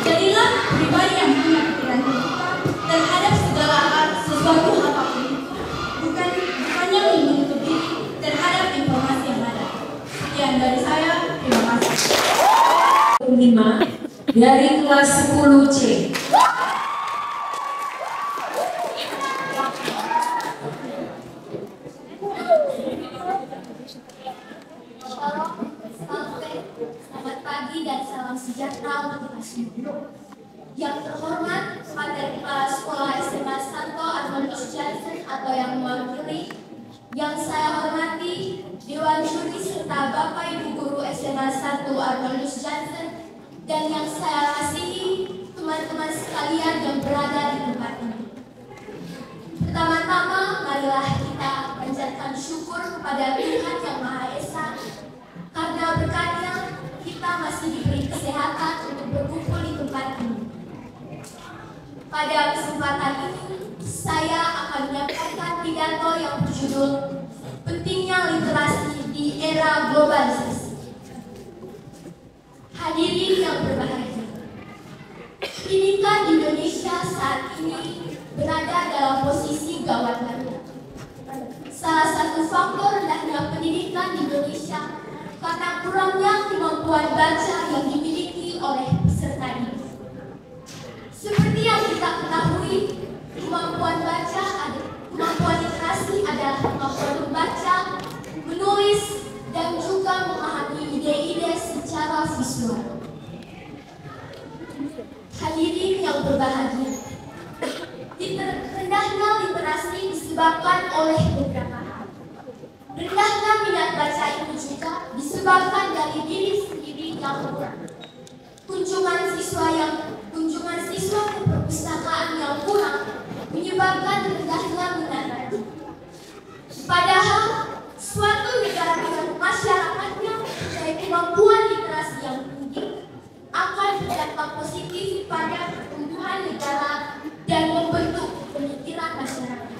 Jadilah pribadi yang punya pikiran terbuka terhadap segala hal, sesuatu apapun itu, bukannya menutup diri terhadap informasi yang ada. Sekian dari saya, terima kasih. 5 dari kelas 10C. Selamat pagi dan salam sejahtera untuk kita semua. Yang terhormat Materi Kepala Sekolah SMA Santo Arnoldus Johnson atau yang mewakili, yang saya hormati Dewan Juri serta Bapak Ibu Guru SMA Santo Arnoldus Johnson, dan yang saya kasihi teman-teman sekalian yang berada di tempat ini. Pertama-tama, marilah kita panjatkan syukur kepada Tuhan Yang Maha Esa, karena berkatnya kita masih diberi kesehatan untuk berkumpul di tempat ini. Pada kesempatan ini, saya akan menyampaikan pidato yang berjudul Pentingnya Literasi di Era Globalisasi. Hadirin yang berbahagia, pendidikan Indonesia saat ini berada dalam posisi gawat darurat. Salah satu faktor rendahnya pendidikan di Indonesia karena kurangnya kemampuan baca yang dimiliki oleh peserta didik. Seperti yang kita ketahui, kemampuan literasi adalah kemampuan membaca, menulis, dan juga memahami ide-ide secara visual. Hadirin yang berbahagia, rendahnya literasi disebabkan oleh beberapa hal. Rendahnya minat baca itu juga disebabkan dari diri sendiri yang kurang. Kunjungan siswa ke perpustakaan yang kurang menyebabkan rendahnya minat baca. Padahal suatu negara dengan masyarakatnya mempunyai kemampuan literasi yang tinggi akan berdampak positif pada pertumbuhan negara dan membentuk pemikiran masyarakat.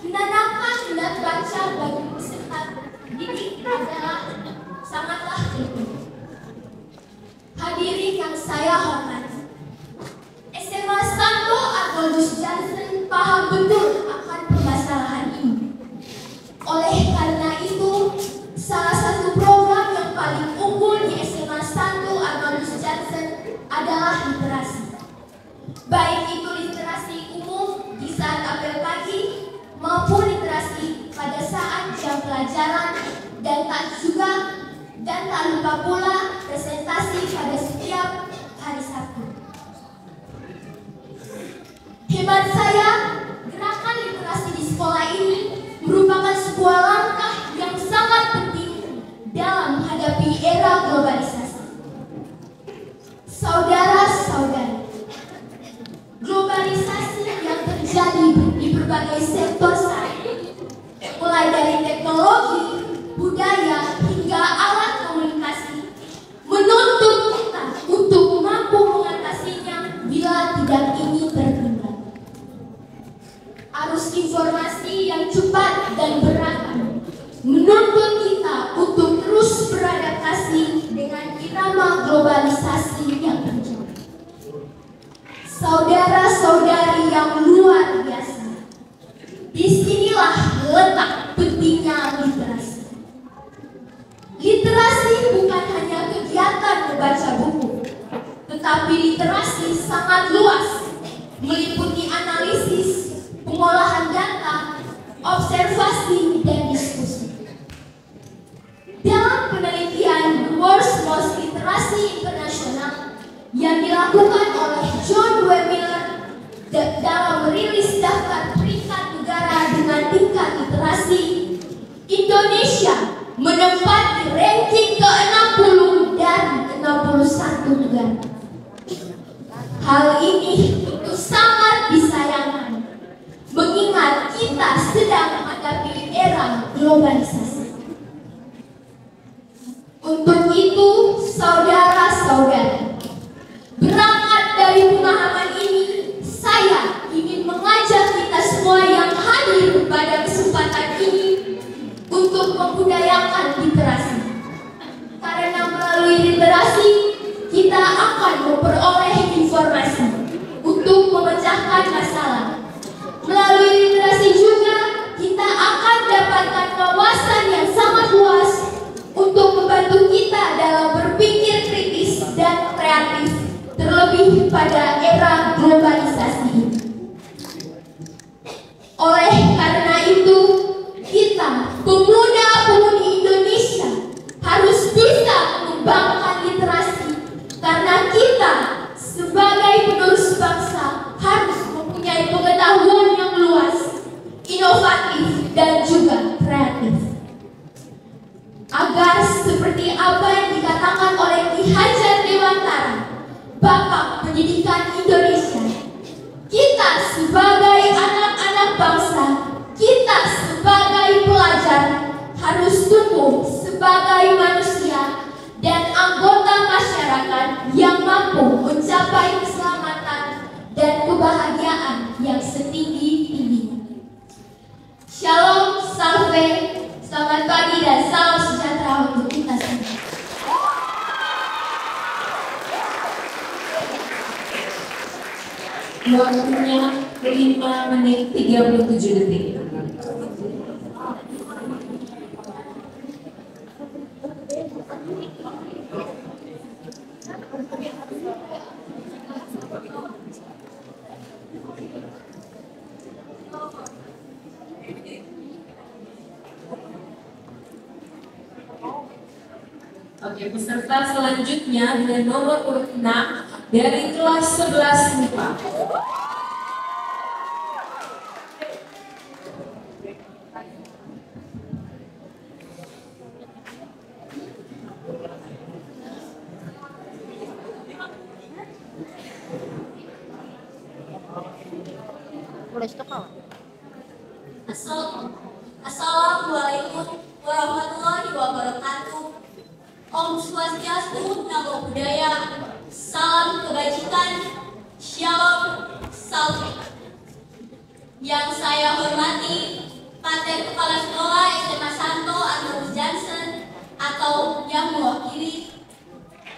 Menanamkan minat baca bagi peserta didik adalah sangatlah penting. Hadirin yang saya hormati, SMA Santo Arnoldus Johnson paham betul akan permasalahan ini. Oleh karena itu, salah satu program yang paling unggul di SMA Santo Arnoldus Johnson adalah literasi. Baik itu literasi umum di saat apel pagi maupun literasi pada saat jam pelajaran dan tak lupa pula presentasi pada setiap hari Sabtu. Hemat saya, gerakan literasi di sekolah ini merupakan sebuah langkah yang sangat penting dalam menghadapi era globalisasi. Saudara-saudari, globalisasi yang terjadi di berbagai sektor saat ini, mulai dari teknologi, budaya, hingga alat komunikasi, menuntut kita untuk mampu mengatasinya bila tidak ingin tertinggal. Arus informasi yang cepat dan beragam menuntut kita untuk terus beradaptasi dengan irama globalisasi yang terjadi. Saudara-saudari yang luar biasa, disinilah letak pentingnya literasi. Literasi bukan hanya kegiatan membaca buku, tetapi literasi sangat luas, meliputi analisis, pengolahan data, observasi, dan diskusi. Dalam penelitian The World's Most Literasi International yang dilakukan oleh John W. Miller dalam merilis daftar peringkat negara dengan tingkat literasi, Indonesia menempati ranking ke-60 dari 61 negara. Hal ini tentu sangat disayangkan, mengingat kita sedang menghadapi era globalisasi. Untuk itu, saudara-saudari, berangkat dari pemahaman ini, saya ingin mengajak kita semua yang hadir pada kesempatan ini untuk membudayakan literasi. Karena melalui literasi, kita akan memperoleh informasi untuk memecahkan masalah. Melalui literasi juga, kita akan dapatkan wawasan yang sangat luas untuk membantu kita dalam berpikir kritis dan kreatif, terlebih pada era globalisasi ini. Oleh karena itu, kita, pemuda-pemudi Indonesia, harus bisa mengembangkan literasi, karena kita sebagai penerus bangsa harus mempunyai pengetahuan yang luas, inovatif, dan juga kreatif. Agar seperti apa yang dikatakan oleh Ki Hajar Dewantara, Bapak Pendidikan Indonesia, kita sebagai anak-anak bangsa, kita sebagai pelajar harus tumbuh sebagai manusia dan anggota masyarakat yang mampu mencapai keselamatan dan kebahagiaan yang setinggi-tingginya. Shalom, salve, selamat pagi dan salam sejahtera untuk kita semua. Waktunya 5 menit 37 detik. Oke, peserta selanjutnya dengan nomor urut 6 dari kelas 11 MIPA. Assalamualaikum warahmatullahi wabarakatuh. Om Swastiastu, Namo Buddhaya, salam kebajikan, Shalom, Salam. Yang saya hormati Pater Kepala Sekolah SMA Santo Arnoldus Johnson atau yang mewakili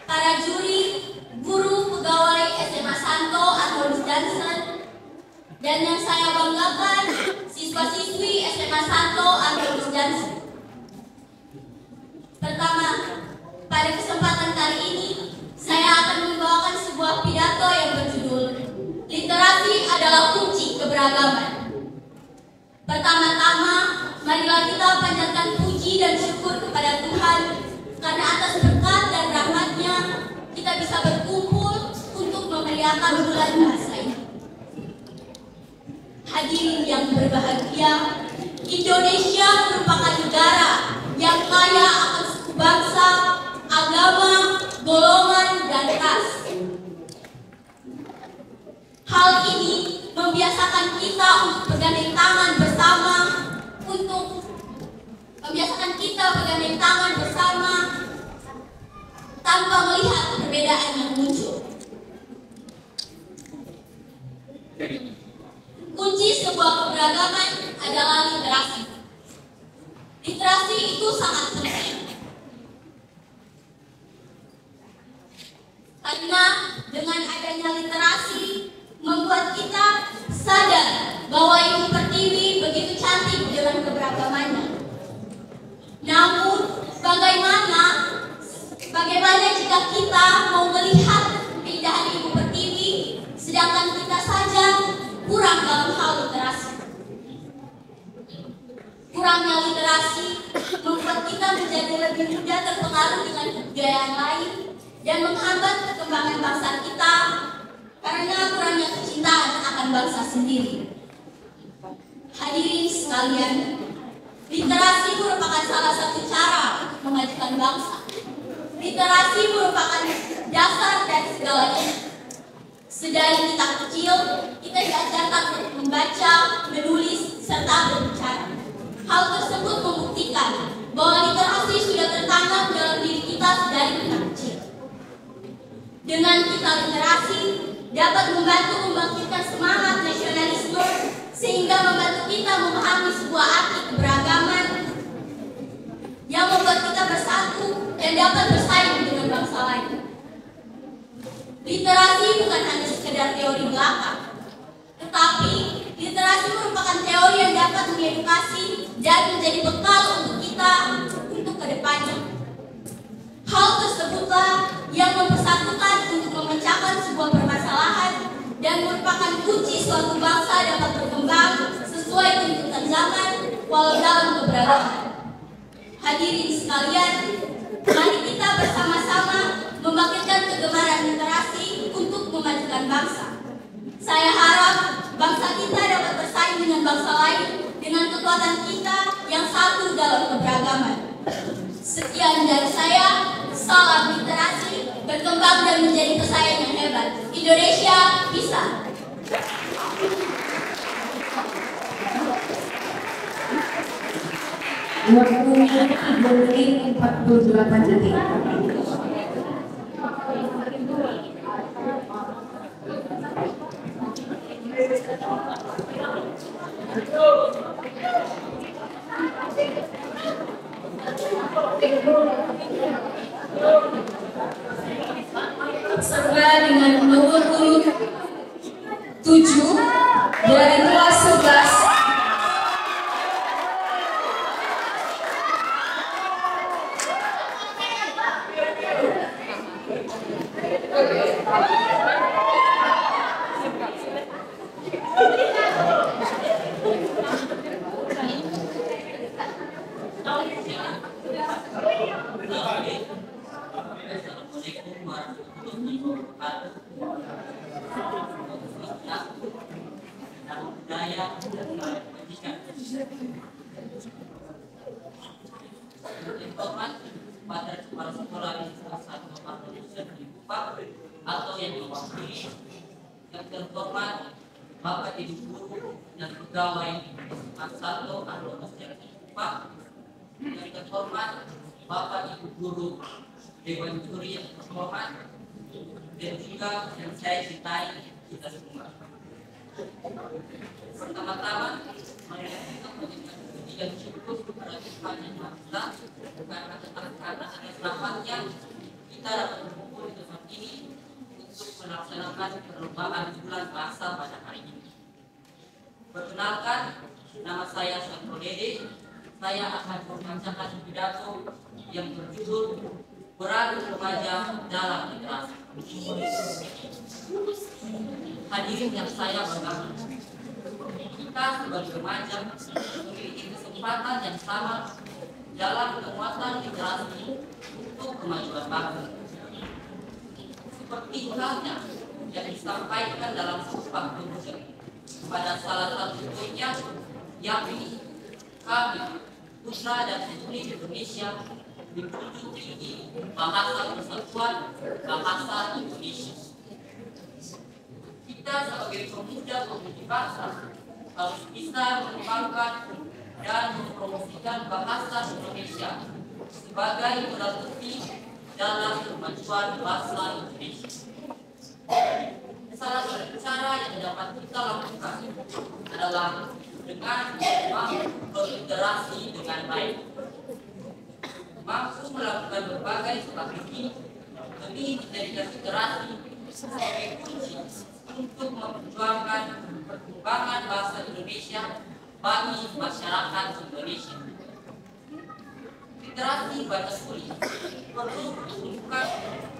para juri, guru, pegawai SMA Santo Arnoldus Johnson, dan yang saya banggakan siswa-siswi SMA Santo Arnoldus Johnson. Pertama, pada kesempatan kali ini saya akan membawakan sebuah pidato yang berjudul Literasi adalah Kunci Keberagaman. Pertama-tama, marilah kita panjatkan puji dan syukur kepada Tuhan karena atas berkat dan rahmat-Nya kita bisa berkumpul untuk memeriahkan bulan bahasa ini. Hadirin yang berbahagia, Indonesia merupakan negara yang kaya akan suku bangsa, agama, golongan, dan ras. Hal ini membiasakan kita untuk bergandeng tangan bersama, tanpa melihat perbedaan yang muncul. Kunci sebuah keberagaman adalah literasi. Literasi itu sangat penting. Karena dengan adanya literasi membuat kita sadar bahwa Ibu Pertiwi begitu cantik dengan keberagamannya. Namun bagaimana jika kita mau melihat keindahan Ibu Pertiwi sedangkan kita saja kurang dalam hal literasi? Kurangnya literasi membuat kita menjadi lebih mudah terpengaruh dengan kebudayaan lain dan menghambat perkembangan bangsa kita karena kurangnya kecintaan akan bangsa sendiri. Hadirin sekalian, literasi merupakan salah satu cara memajukan bangsa. Literasi merupakan dasar dari segalanya. Sedari kita kecil, kita diajarkan untuk membaca, menulis, serta berbicara. Hal tersebut membuktikan bahwa literasi sudah tertanam dalam diri kita sedari kita kecil. Dengan kita literasi dapat membantu membangkitkan semangat nasionalisme sehingga membantu kita memahami sebuah arti keberagaman yang membuat kita bersatu dan dapat bersaing dengan bangsa lain. Literasi bukan hanya sekedar teori belaka, tetapi literasi merupakan teori yang dapat mengedukasi dan menjadi bekal untuk kita untuk kedepannya. Hal tersebutlah yang mempersatukan untuk memecahkan sebuah permasalahan dan merupakan kunci suatu bangsa dapat berkembang sesuai tuntutan zaman walau dalam keberagaman. Hadirin sekalian, mari kita bersama-sama membangkitkan kegemaran literasi untuk memajukan bangsa. Saya harap bangsa kita dapat bersaing dengan bangsa lain dengan kekuatan kita yang satu dalam keberagaman. Sekian dari saya, salam literasi, berkembang dan menjadi pesaing yang hebat. Indonesia bisa. Waktunya 2 menit 48 detik. Serta dengan nomor urut 7 dari kelas 11 Pater Kepala Sekolah SMA Santo Arnoldus Johnson atau yang diwakili yang terhormat Bapak Ibu guru dan pegawai SMA 1 Arlonos Jansen Kupang, yang terhormat Bapak Ibu guru Dewan Juri yang terhormat, dan juga yang saya cintai kita semua. Pertama-tama, mari kita mengucapkan puji dan syukur kepada Tuhan Yang Maha Esa karena atas rahmatnya kita dapat berkumpul di tempat ini untuk melaksanakan perlombaan bulan bahasa pada hari ini. Perkenalkan, nama saya Sandro Dede. Saya akan membacakan pidato yang berjudul Peran Remaja dalam Literasi. Hadirin yang saya banggakan, kita sebagai remaja memiliki kesempatan yang sama dalam penguatan literasi untuk kemajuan bangsa. Seperti halnya yang disampaikan dalam Sumpah Pemuda pada salah satu poinnya, yakni kami, putra dan putri Indonesia, menjunjung tinggi bahasa persatuan bahasa Indonesia. Kita sebagai pemuda-pemudi bangsa harus bisa mengembangkan dan mempromosikan bahasa Indonesia sebagai modal penting dalam kemajuan bahasa Indonesia. Salah satu cara yang dapat kita lakukan adalah dengan berinteraksi dengan baik, mampu melakukan berbagai strategi demi menjadikan literasi sebagai kunci untuk memperjuangkan perkembangan bahasa Indonesia bagi masyarakat Indonesia. Literasi pada kuliah perlu menumbuhkan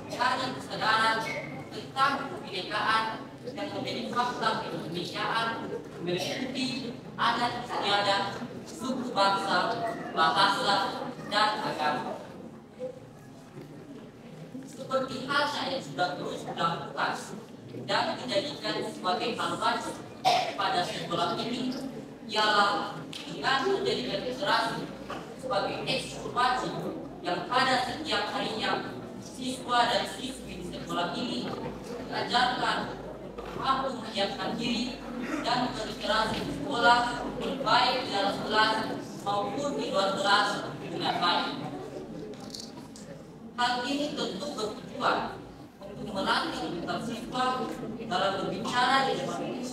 dari kesadaran tentang kebinekaan yang menjadi fakta keindonesiaan meliputi adat istiadat, suku bangsa, bahasa, dan agama. Seperti halnya yang sudah terus dilakukan dan dijadikan sebagai hal wajib pada sekolah ini, ialah dengan menjadikan literasi sebagai ekskul wajib yang pada setiap harinya siswa dan siswi di sekolah ini diajarkan mampu menyiapkan diri dan berliterasi di sekolah, baik di dalam kelas maupun di luar kelas dengan baik. Hal ini tentu bertujuan untuk melatih mental siswa dalam berbicara di depan umum,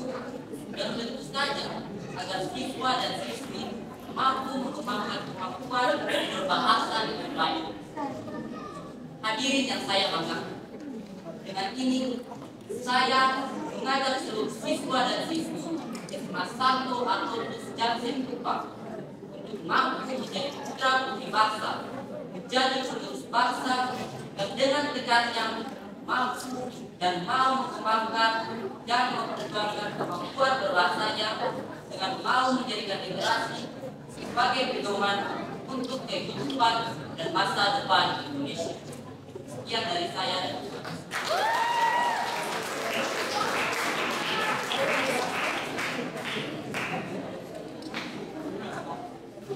dan tentu saja agar siswa dan siswi mampu mengembangkan kemampuan berbahasa dengan baik. Hadirin yang saya banggakan, dengan ini saya mengajak seluruh siswa dan siswi SMA 1 Arlonos Jansen Kupang untuk mampu menjadi putra putri bangsa, menjadi penerus bangsa, dan dengan tegasnya mampu dan mau mengembangkan dan memperjuangkan kemampuan berbahasanya dengan mau menjadikan literasi sebagai pedoman untuk kehidupan dan masa depan Indonesia. Sekian dari saya.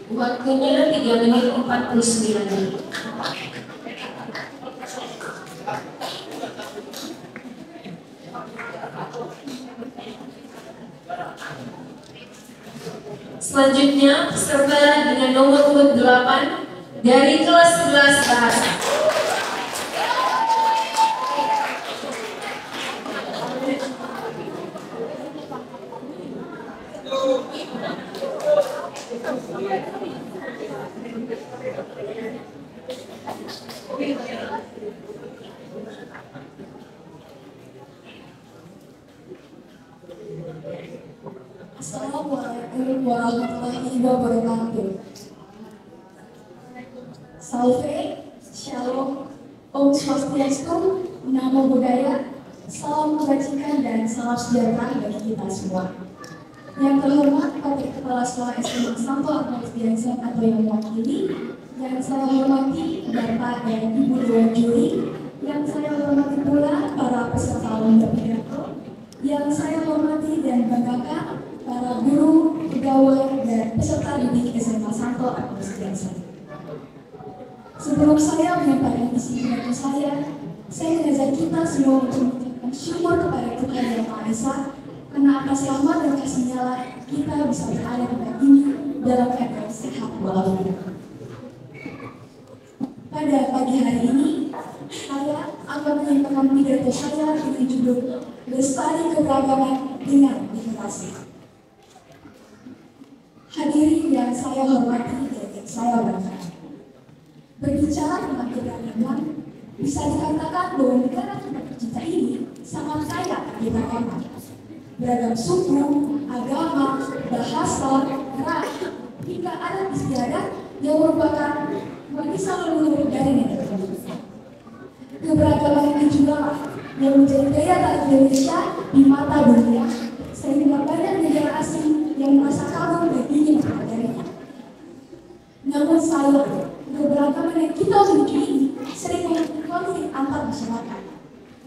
Waktunya 3 menit 49 detik. Selanjutnya peserta dengan nomor urut 8 dari kelas 11 bahasa. Assalamualaikum warahmatullahi wabarakatuh. Salve, Shalom, Om Swastiastu, Namo Buddhaya, salam kebajikan dan salam sejahtera bagi kita semua. Yang terhormat Wakil Kepala Sekolah SMA Santo Arnold Jansen atau yang mewakili, yang saya hormati Bapak dan Ibu Dewan Juri, yang saya hormati pula para peserta lomba pidato, yang saya hormati dan banggakan para guru, pegawai, dan peserta didik SMA Santo Arnold Jansen. Sebelum saya menyampaikan isi pidato saya mengajak kita semua untuk mengucapkan syukur kepada Tuhan Yang Maha Esa Karena atas rahmat dan kasih-Nya lah kita bisa berada di tempat ini dalam keadaan sehat walafiat. Pada pagi hari ini, saya akan menyampaikan pidato saya dengan judul Lestari Keberagaman dengan Literasi. Hadirin yang saya hormati dan yang saya banggakan. Berbicara tentang keberagaman, bisa dikatakan bahwa negara kita ini sangat kaya keberagaman. Beragam suku, agama, bahasa, ras, hingga adat istiadat yang merupakan warisan leluhur dari negara kita. Keberagaman ini juga yang menjadi daya tarik Indonesia di mata dunia, sehingga banyak negara asing yang merasa kagum dan ingin mempelajarinya. Namun sayang, keberagaman yang kita miliki ini sering memiliki konflik antar masyarakat.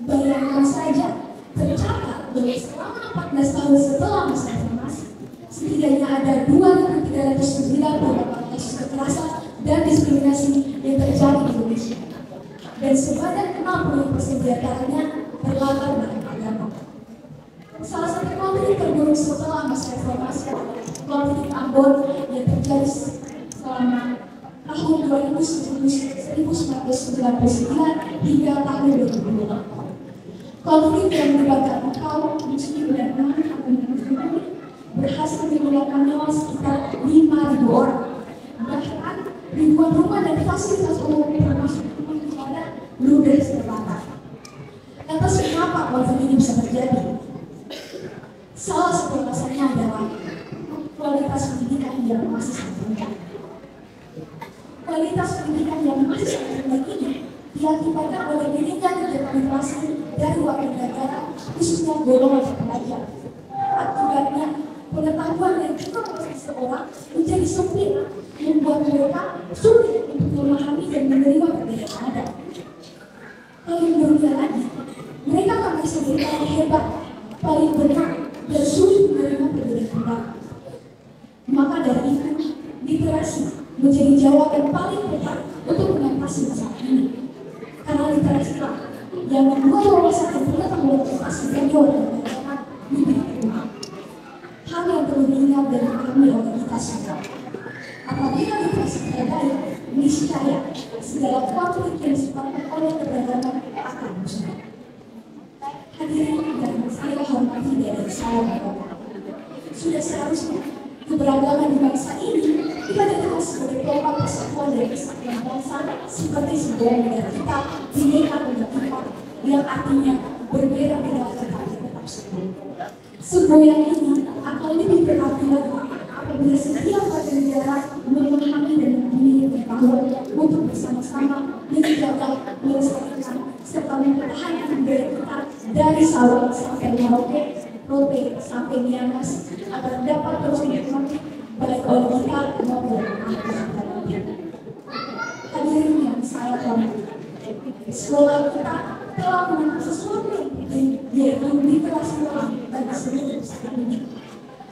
Bayangkan saja, tercatat bahwa selama 14 tahun setelah masa reformasi, setidaknya ada 2.398 kasus kekerasan dan diskriminasi yang terjadi di Indonesia. Dan sebanyak 60% diantaranya berlatar belakang agama. Salah satu konflik terburuk setelah masa reformasi konflik Ambon yang terjadi selama tahun 1999 hingga tahun 2002. Konflik yang melibatkan kaum muslim dan non-muslim berhasil menggunakan nyawa sekitar 5.000 orang. Bahkan ribuan rumah dan fasilitas umum termasuk ludes terbakar. Lantas kenapa konflik ini bisa terjadi? Salah satu alasannya adalah kualitas pendidikan yang masih sangat rendah. Kualitas pendidikan yang masih sangat rendah ini diakibatkan oleh minimnya literasi dari warga negara, khususnya golongan pelajar. Akibatnya pengetahuan yang juga proses seseorang menjadi sempit, membuat mereka sulit untuk memahami dan menerima perbedaan adat. Paling berbeda lagi, mereka akan merasa diri paling hebat, paling benar, dan sulit menerima perbedaan pendapat. Maka dari itu, literasi menjadi jawaban paling tepat untuk mengatasi masalah ini. Karena literasi yang membuat wawasan dan pengetahuan dan jawaban lebih berkembang. Hal yang perlu diingat dan dipahami oleh kita semua. Apabila literasi tidak baik, niscaya segala konflik yang disebabkan oleh keberagaman akan musnah. Hadirin dan saya hormati dari saya banggakan. Sudah seharusnya keberagaman di bangsa ini kita dilihat sebagai kelompok persatuan dari kesatuan bangsa seperti sebuah negara kita Bhinneka Tunggal Ika, yang artinya berbeda-beda tetapi tetap satu. Sebuah yang ini akan lebih berarti lagi apabila setiap warga negara memahami dan memiliki pengetahuan untuk bersama-sama menjaga, melestarikan, serta mempertahankan budaya kita dari Sabang sampai Merauke, Rote sampai Miangas agar dapat terus dinikmati baik oleh kita maupun anak-anak kita. Hadirin yang saya hormati, sekolah kita telah menemukan sesuatu yang penting, yaitu literasi bagi seluruh masyarakat ini.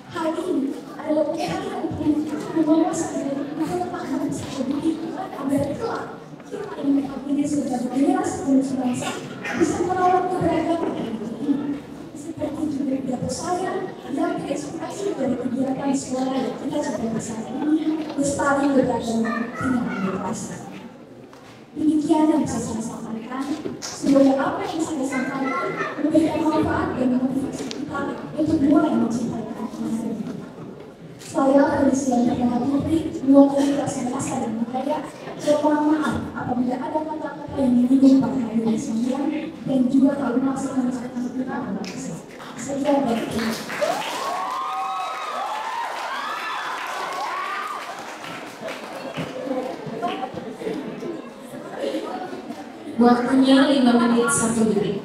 Hal ini adalah upaya untuk mewawasan dan meletakkan strategi agar kelak kita yang mengakui sebagai generasi penerus bangsa bisa merawat keberagaman ini. Seperti juga pidato saya yang terinspirasi dari kegiatan sekolah yang kita sedang bersama ini, lestari keberagaman dengan literasi. Demikian yang bisa saya sampaikan. Semoga apa yang saya sampaikan memberikan manfaat dan memotivasi kita untuk mulai mencintai anak-anak. Saya Felicia Nurhayati Putri, mewakili kelas bahasa dan budaya. Mohon maaf apabila ada kata-kata yang menyinggung pada hadirin sekalian dan juga kalau masih mengucapkan kita pada kisah. Saya berterima kasih. Waktunya 5 menit 1 detik.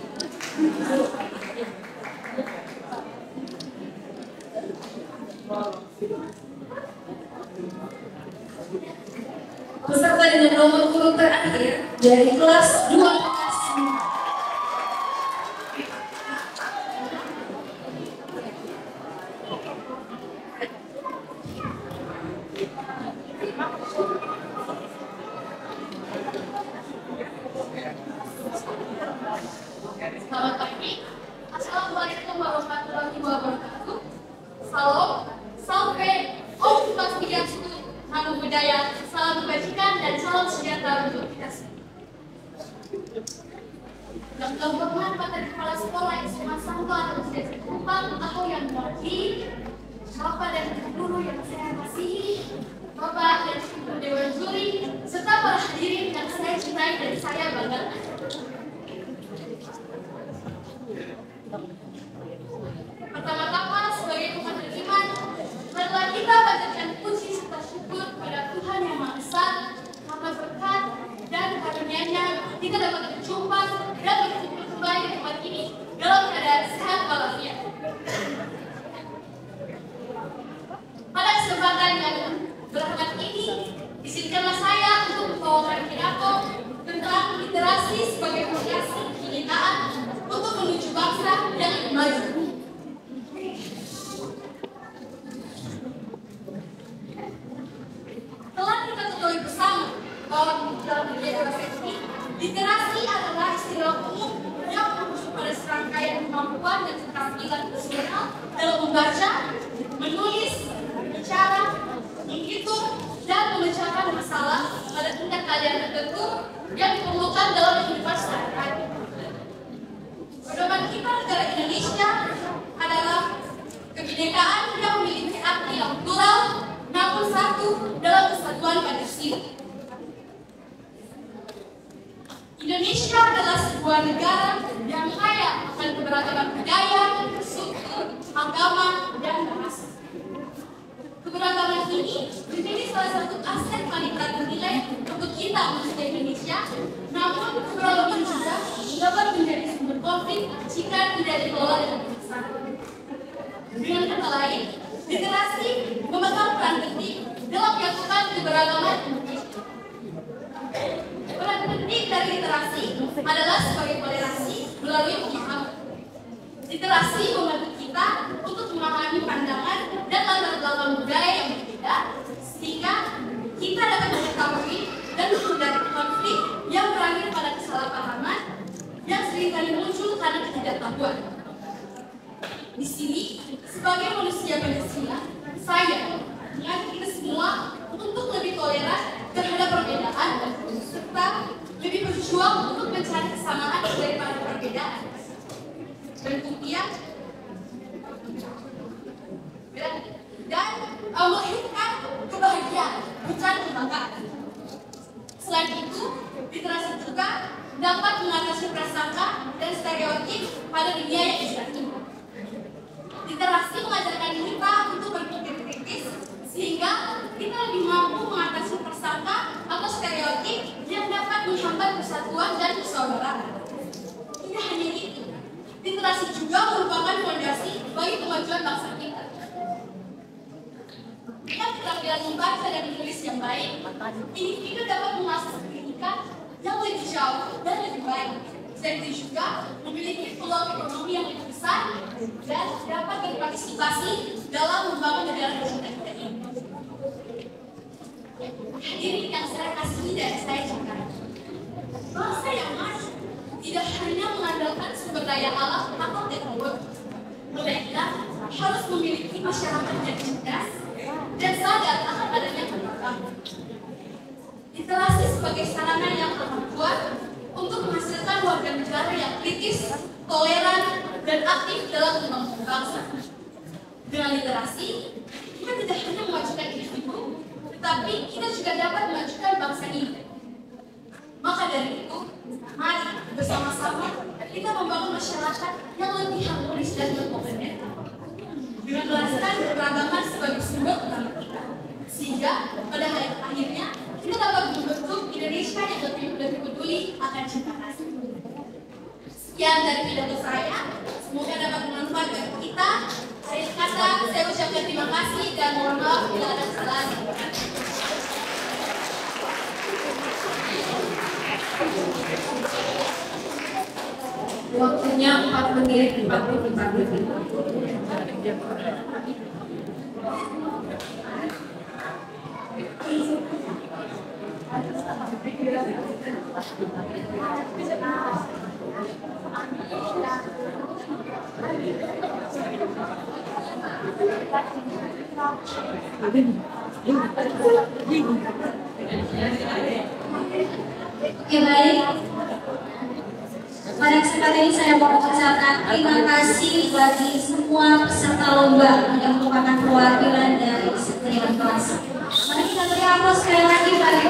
Peserta dengan nomor urut terakhir dari kelas 2. Selamat pagi. Assalamualaikum warahmatullahi wabarakatuh. Yang terhormat Bapak Kepala Sekolah SMA Santo Arnolus Johnson Kupang atau yang mewakili Bapak dan guru yang saya kasihi, Bapak dan Ibu Dewan Juri, serta para hadirin yang saya cintai dan saya banggakan. Pertama-tama sebagai umat beriman, marilah kita panjatkan puji serta syukur kepada Tuhan Yang Maha Esa karena berkat dan karunia-Nya kita dapat berjumpa dan berkumpul kembali di tempat ini dalam keadaan sehat walafiat. Pada kesempatan yang berhormat ini, izinkanlah saya untuk membawakan pidato tentang literasi sebagai fondasi kebinekaan untuk menuju bangsa yang lebih maju. Telah kita ketahui bersama bahwa dalam dunia bahasa ini, literasi adalah istilah umum yang merujuk pada serangkaian kemampuan dan keterampilan personal dalam membaca, menulis, bicara, menghitung, dan memecahkan masalah pada tingkat keadaan tertentu yang diperlukan dalam kehidupan sehari-hari. Pedoman kita negara Indonesia adalah kebinekaan yang memiliki arti yang plural namun satu dalam kesatuan Pancasila. Indonesia adalah sebuah negara yang kaya akan keberagaman budaya, suku, agama, dan bahasa. Keberagaman ini menjadi salah satu aset paling tak ternilai untuk kita manusia Indonesia, namun keberagaman juga dapat menjadi sumber konflik jika tidak dikelola dengan bersama. Dengan kata lain, literasi memegang peran penting dalam menyatukan keberagaman Indonesia. Peran penting dari literasi adalah sebagai toleransi melalui pemahaman. Literasi membantu kita untuk memahami pandangan dan latar belakang budaya yang berbeda, sehingga kita dapat mengetahui dan menghindari konflik yang berakhir pada kesalahpahaman yang seringkali muncul karena ketidaktahuan. Di sini, sebagai manusia Pancasila, saya mengajak kita semua untuk lebih toleran terhadap perbedaan serta lebih berjuang untuk mencari kesamaan daripada perbedaan. Berkumpul dan melahirkan kebahagiaan, bukan kebanggaan. Selain itu, literasi juga dapat mengatasi prasangka dan stereotip pada dunia yang interaktif. Literasi mengajarkan kita untuk berpikir kritis, sehingga kita lebih mampu mengatasi prasangka atau stereotip yang dapat menghambat persatuan dan persaudaraan. Tidak hanya itu, literasi juga merupakan fondasi bagi kemajuan bangsa kita. Dengan keterampilan membaca dan menulis yang baik, individu dapat mengasah pendidikan yang lebih jauh dan lebih baik. Selain itu juga memiliki peluang ekonomi yang lebih besar dan dapat berpartisipasi dalam membangun negara tercinta kita ini. Hadirin yang saya kasihi dan saya cintai, bangsa yang maju tidak hanya mengandalkan sumber daya alam atau teknologi, melainkan harus memiliki masyarakat yang cerdas dan sadar akan adanya perubahan. Literasi sebagai sarana yang bermanfaat untuk menghasilkan warga negara yang kritis, toleran, dan aktif dalam membangun bangsa. Dengan literasi, kita tidak hanya memajukan individu, tetapi kita juga dapat memajukan bangsa ini. Maka dari itu, mari bersama-sama kita membangun masyarakat yang lebih harmonis dan berkompeten, dengan melaskan keberagaman sebagai sumber utama kita, sehingga pada akhirnya kita dapat membentuk Indonesia yang lebih peduli akan cinta kasih. Sekian dari pidato saya, semoga dapat bermanfaat bagi kita. Akhir kata, saya ucapkan terima kasih dan mohon maaf bila ada kesalahan. Waktunya 4 menit 44 detik. Oke, baik. Pada kesempatan ini saya mau mengucapkan terima kasih bagi semua peserta lomba yang merupakan perwakilan dari setiap kelas. Mari kita beri aplaus sekali lagi bagi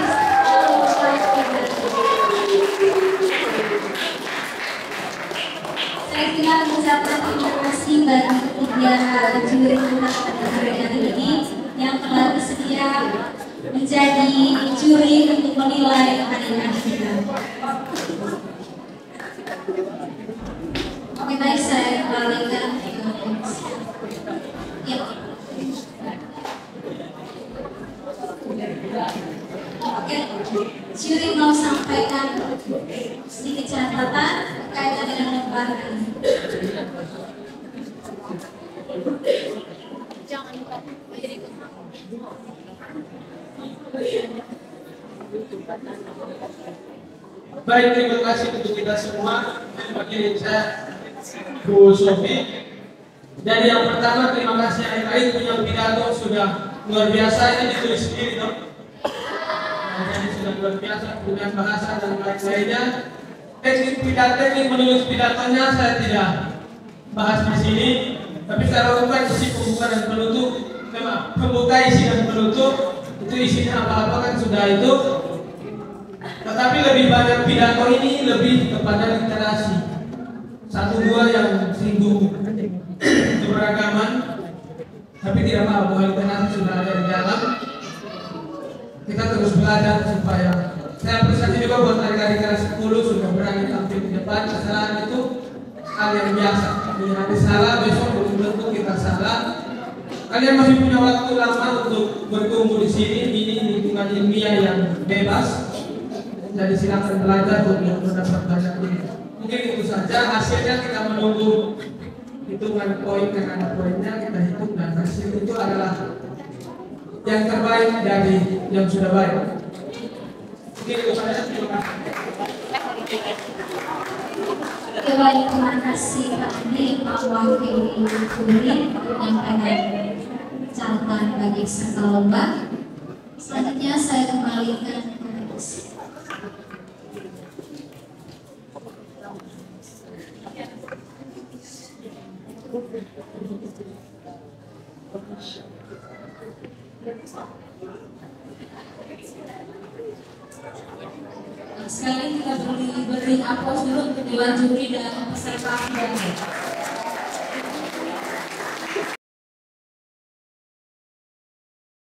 saya kira mengucapkan terima kasih bagi ketiga juri pada hari ini yang telah bersedia menjadi juri untuk menilai karya kita. Oke, baik, saya kembalikan ya. Oke, juri mau sampaikan sedikit catatan berkaitan dengan lembar ini. Jangan lupa baik, terima kasih untuk kita semua. Bagi saya Bu Sofi. Jadi yang pertama terima kasih Ain punya pidato sudah luar biasa, ini ditulis sendiri dong. Jadi sudah luar biasa dengan bahasa dan lain-lainnya. Teknik menulis pidatonya saya tidak bahas di sini, tapi saya lakukan isi pembuka dan penutup. Pembuka, isi dan penutup itu isinya apa-apa kan sudah itu. Tetapi lebih banyak pidato ini lebih kepada literasi. Satu dua yang singgung keberagaman, tapi tidak apa bahwa literasi sudah ada di dalam. Kita terus belajar supaya saya apresiasi juga buat adik-adik kelas 10 sudah berani tampil di depan. Kesalahan itu hal yang biasa. Hari salah, besok belum tentu kita salah. Kalian masih punya waktu lama untuk bertumbuh di sini. Ini lingkungan ilmiah yang bebas. Jadi silakan belajar untuk mendapat banyak ini. Mungkin itu saja. Hasilnya kita menunggu hitungan poin dengan poinnya kita hitung, dan hasil itu adalah yang terbaik dari yang sudah baik. Mungkin itu saja. Terima kasih. Baik, terima kasih Pak Andi, Pak Wakil Juri menyampaikan catatan bagi peserta lomba. Selanjutnya saya kembalikan ke kursi. Sekali kita beri aplaus dulu untuk dewan juri dan peserta.